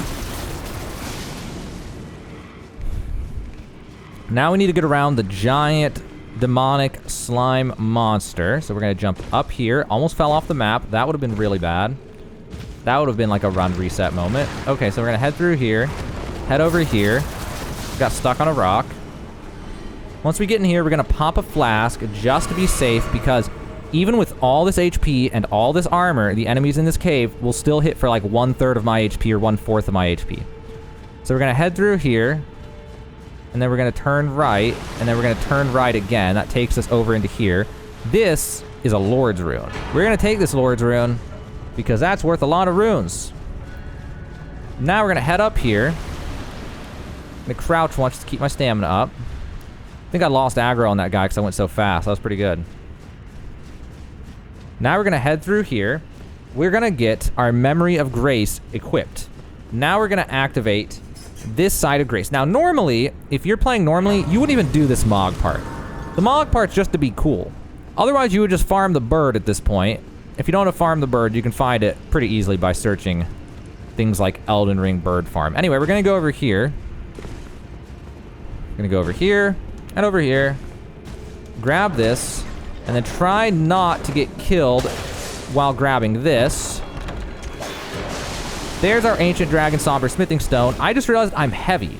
Now we need to get around the giant demonic slime monster. So we're going to jump up here. Almost fell off the map. That would have been really bad. That would have been like a run reset moment. Okay, so we're going to head through here. Head over here. Got stuck on a rock. Once we get in here, we're going to pop a flask just to be safe because even with all this HP and all this armor, the enemies in this cave will still hit for like 1/3 of my HP or 1/4 of my HP. So we're going to head through here. And then we're going to turn right, and then we're going to turn right again. That takes us over into here. This is a Lord's Rune. We're going to take this Lord's Rune, because that's worth a lot of runes. Now we're gonna head up here. I'm gonna crouch once to keep my stamina up. I think I lost aggro on that guy because I went so fast. That was pretty good. Now we're gonna head through here. We're gonna get our Memory of Grace equipped. Now we're gonna activate this side of Grace. Now normally, if you're playing normally, you wouldn't even do this Mog part. The Mog part's just to be cool. Otherwise, you would just farm the bird at this point. If you don't want to farm the bird, you can find it pretty easily by searching things like Elden Ring bird farm. Anyway, we're gonna go over here. We're gonna go over here and over here. Grab this, and then try not to get killed while grabbing this. There's our Ancient Dragon Somber Smithing Stone. I just realized I'm heavy.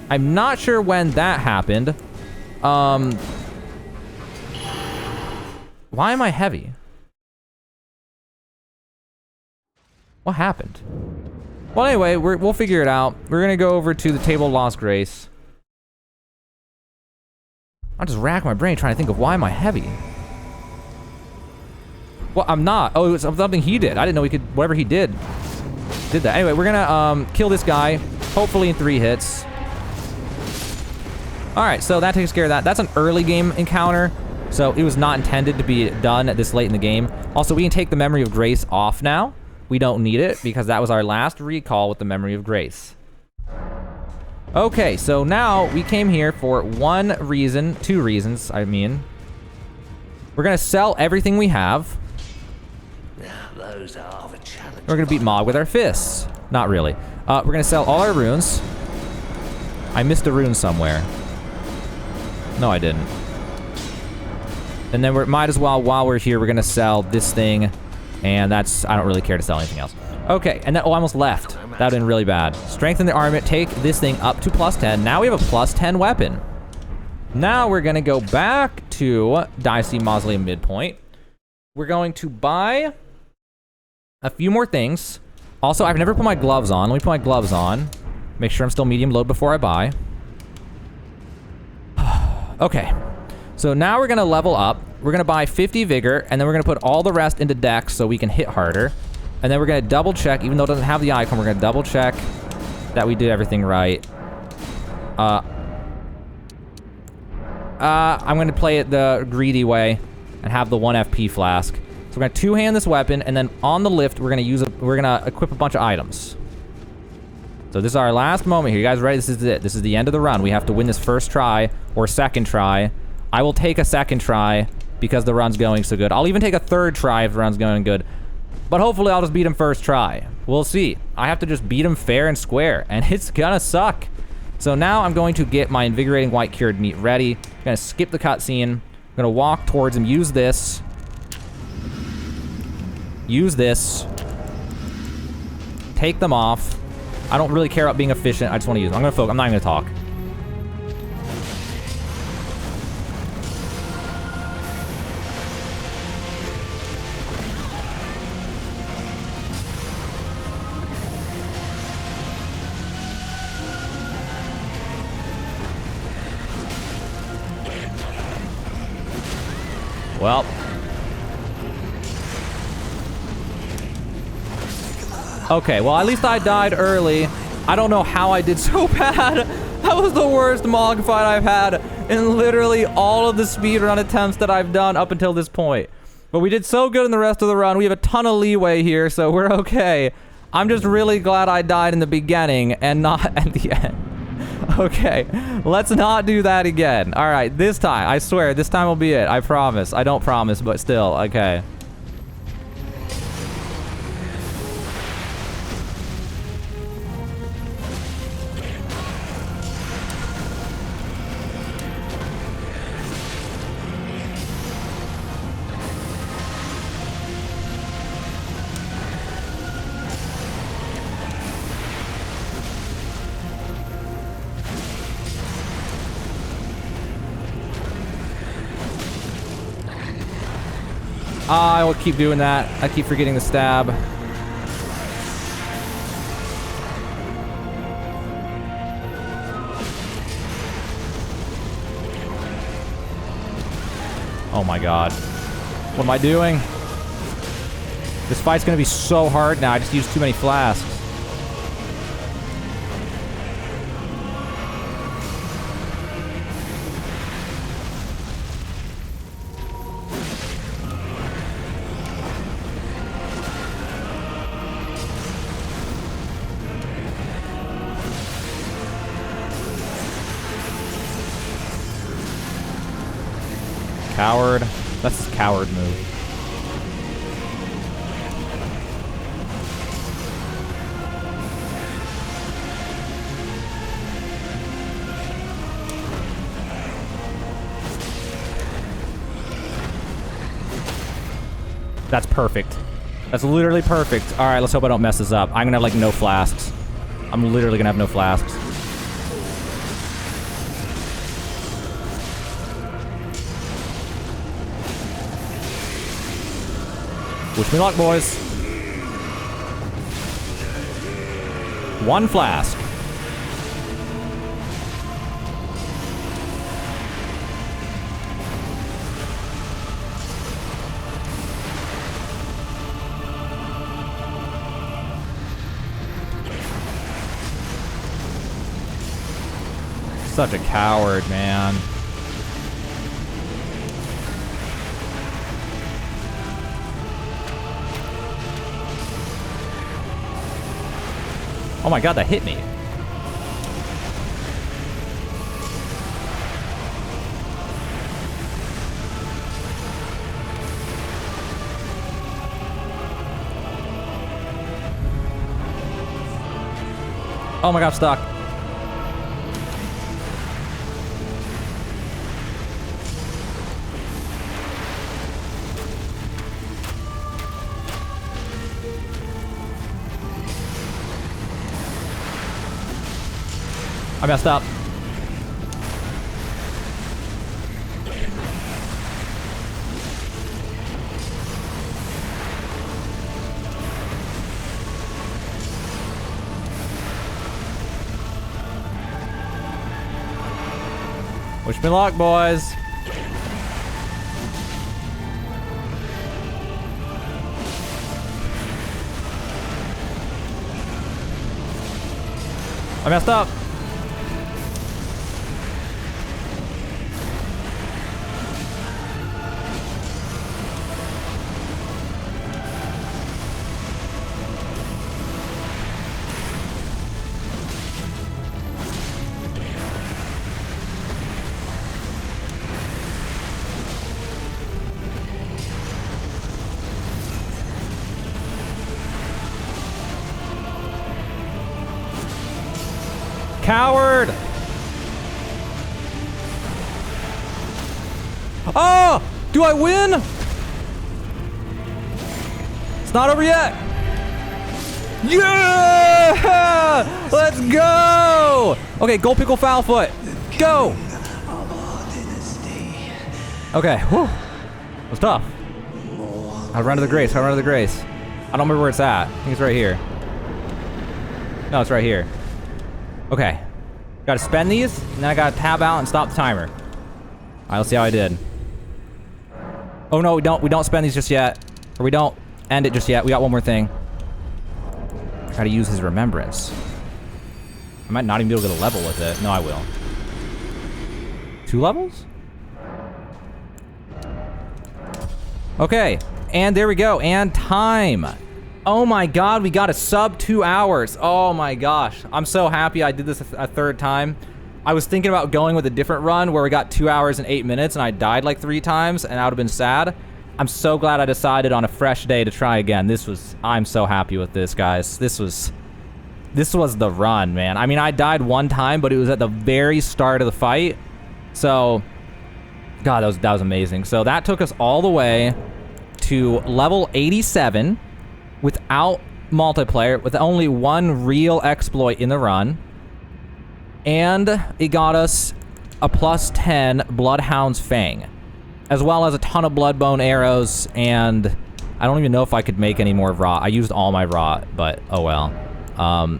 I'm not sure when that happened. Why am I heavy? What happened? Well, anyway, we'll figure it out. We're gonna go over to the Table of Lost Grace. I'll just rack my brain trying to think of why am I heavy. Well, I'm not. Oh, it was something he did. I didn't know he could, whatever he did that. Anyway, we're gonna kill this guy, hopefully in 3 hits. All right, so that takes care of that. That's an early game encounter, so it was not intended to be done at this late in the game. Also, we can take the Memory of Grace off now. We don't need it because that was our last recall with the Memory of Grace. Okay, so now we came here for 2 reasons, I mean. We're gonna sell everything we have. Those are the challenges. We're gonna beat Mog with our fists. Not really. We're gonna sell all our runes. I missed a rune somewhere. No, I didn't. And then we might as well, while we're here, we're gonna sell this thing. And that's, I don't really care to sell anything else. Okay, and then, oh, I almost left. That would've been really bad. Strengthen the armament, take this thing up to +10. Now we have a +10 weapon. Now we're gonna go back to Dicey Mausoleum Midpoint. We're going to buy a few more things. Also, I've never put my gloves on. Let me put my gloves on. Make sure I'm still medium load before I buy. Okay. So now we're gonna level up. We're gonna buy 50 vigor, and then we're gonna put all the rest into dex so we can hit harder. And then we're gonna double check, even though it doesn't have the icon, we're gonna double check that we did everything right. I'm gonna play it the greedy way and have the 1 FP flask. So we're gonna 2-hand this weapon, and then on the lift, we're gonna equip a bunch of items. So this is our last moment here. You guys ready? This is it. This is the end of the run. We have to win this first try or second try. I will take a second try because the run's going so good. I'll even take a third try if the run's going good. But hopefully I'll just beat him first try. We'll see. I have to just beat him fair and square, and it's gonna suck. So now I'm going to get my Invigorating White Cured Meat ready. I'm gonna skip the cutscene. I'm gonna walk towards him, use this. Use this. Take them off. I don't really care about being efficient. I just want to use them. I'm gonna focus. I'm not even gonna talk. Well. Okay, well, at least I died early. I don't know how I did so bad. That was the worst Mog fight I've had in literally all of the speedrun attempts that I've done up until this point. But we did so good in the rest of the run. We have a ton of leeway here, so we're okay. I'm just really glad I died in the beginning and not at the end. Okay, let's not do that again. All right, this time, I swear, this time will be it. I promise. I don't promise, but still, okay. I will keep doing that. I keep forgetting the stab. Oh my god. What am I doing? This fight's gonna be so hard now. I just used too many flasks. Coward. That's his coward move. That's perfect. That's literally perfect. All right, let's hope I don't mess this up. I'm gonna have like no flasks. I'm literally gonna have no flasks. Wish me luck, boys. One flask. Such a coward, man. Oh my god, that hit me. Oh my god, I'm stuck. I messed up. Wish me luck, boys. I messed up. Coward! Oh! Do I win? It's not over yet. Yeah! Let's go! Okay, gold pickle foul foot. Go! Okay, whew. It was tough. I'll run to the grace, I'll run to the grace. I don't remember where it's at. I think it's right here. No, it's right here. Okay. Gotta spend these, and then I gotta tab out and stop the timer. Alright, let's see how I did. Oh no, we don't spend these just yet. Or we don't end it just yet. We got one more thing. I gotta use his remembrance. I might not even be able to get a level with it. No, I will. 2 levels? Okay, and there we go, and time. Oh my god, we got a sub 2 hours. Oh my gosh. I'm so happy I did this a third time. I was thinking about going with a different run where we got 2 hours and 8 minutes and I died like 3 times and I would have been sad. I'm so glad I decided on a fresh day to try again. I'm so happy with this, guys. This was the run, man. I mean, I died 1 time, but it was at the very start of the fight. So, god, that was amazing. So that took us all the way to level 87. Without multiplayer, with only 1 real exploit in the run. And it got us a +10 Bloodhound's Fang. As well as a ton of Bloodbone arrows, and I don't even know if I could make any more rot. I used all my rot, but oh well.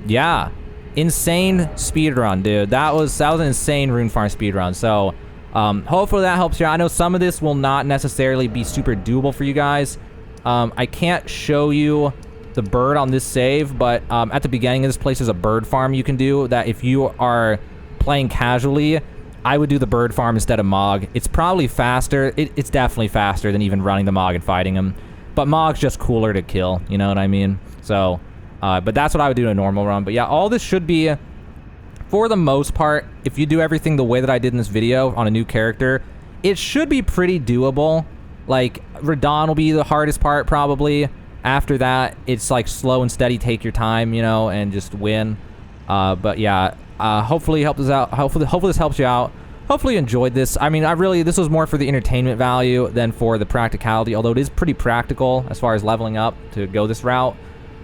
Yeah. Insane speedrun, dude. That was an insane rune farm speedrun. So, hopefully that helps you. I know some of this will not necessarily be super doable for you guys. I can't show you the bird on this save, but at the beginning of this place is a bird farm you can do that if you are playing casually, I would do the bird farm instead of Mog. It's probably faster. It's definitely faster than even running the Mog and fighting him. But Mog's just cooler to kill, you know what I mean? So, but that's what I would do in a normal run. But yeah, all this should be, for the most part, if you do everything the way that I did in this video on a new character, it should be pretty doable. Like, Radon will be the hardest part, probably. After that, it's like slow and steady, take your time, you know, and just win. But yeah, hopefully help this out. Hopefully this helps you out. Hopefully you enjoyed this. I mean, this was more for the entertainment value than for the practicality, although it is pretty practical as far as leveling up to go this route.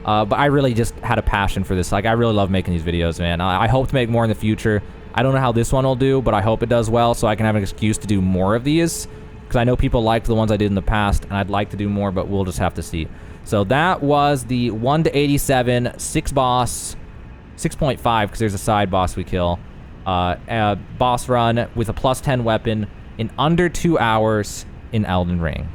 But I really just had a passion for this. Like, I really love making these videos, man. I hope to make more in the future. I don't know how this one will do, but I hope it does well so I can have an excuse to do more of these. Because I know people liked the ones I did in the past, and I'd like to do more, but we'll just have to see. So that was the 1 to 87, 6 boss, 6.5 because there's a side boss we kill. Boss run with a +10 weapon in under 2 hours in Elden Ring.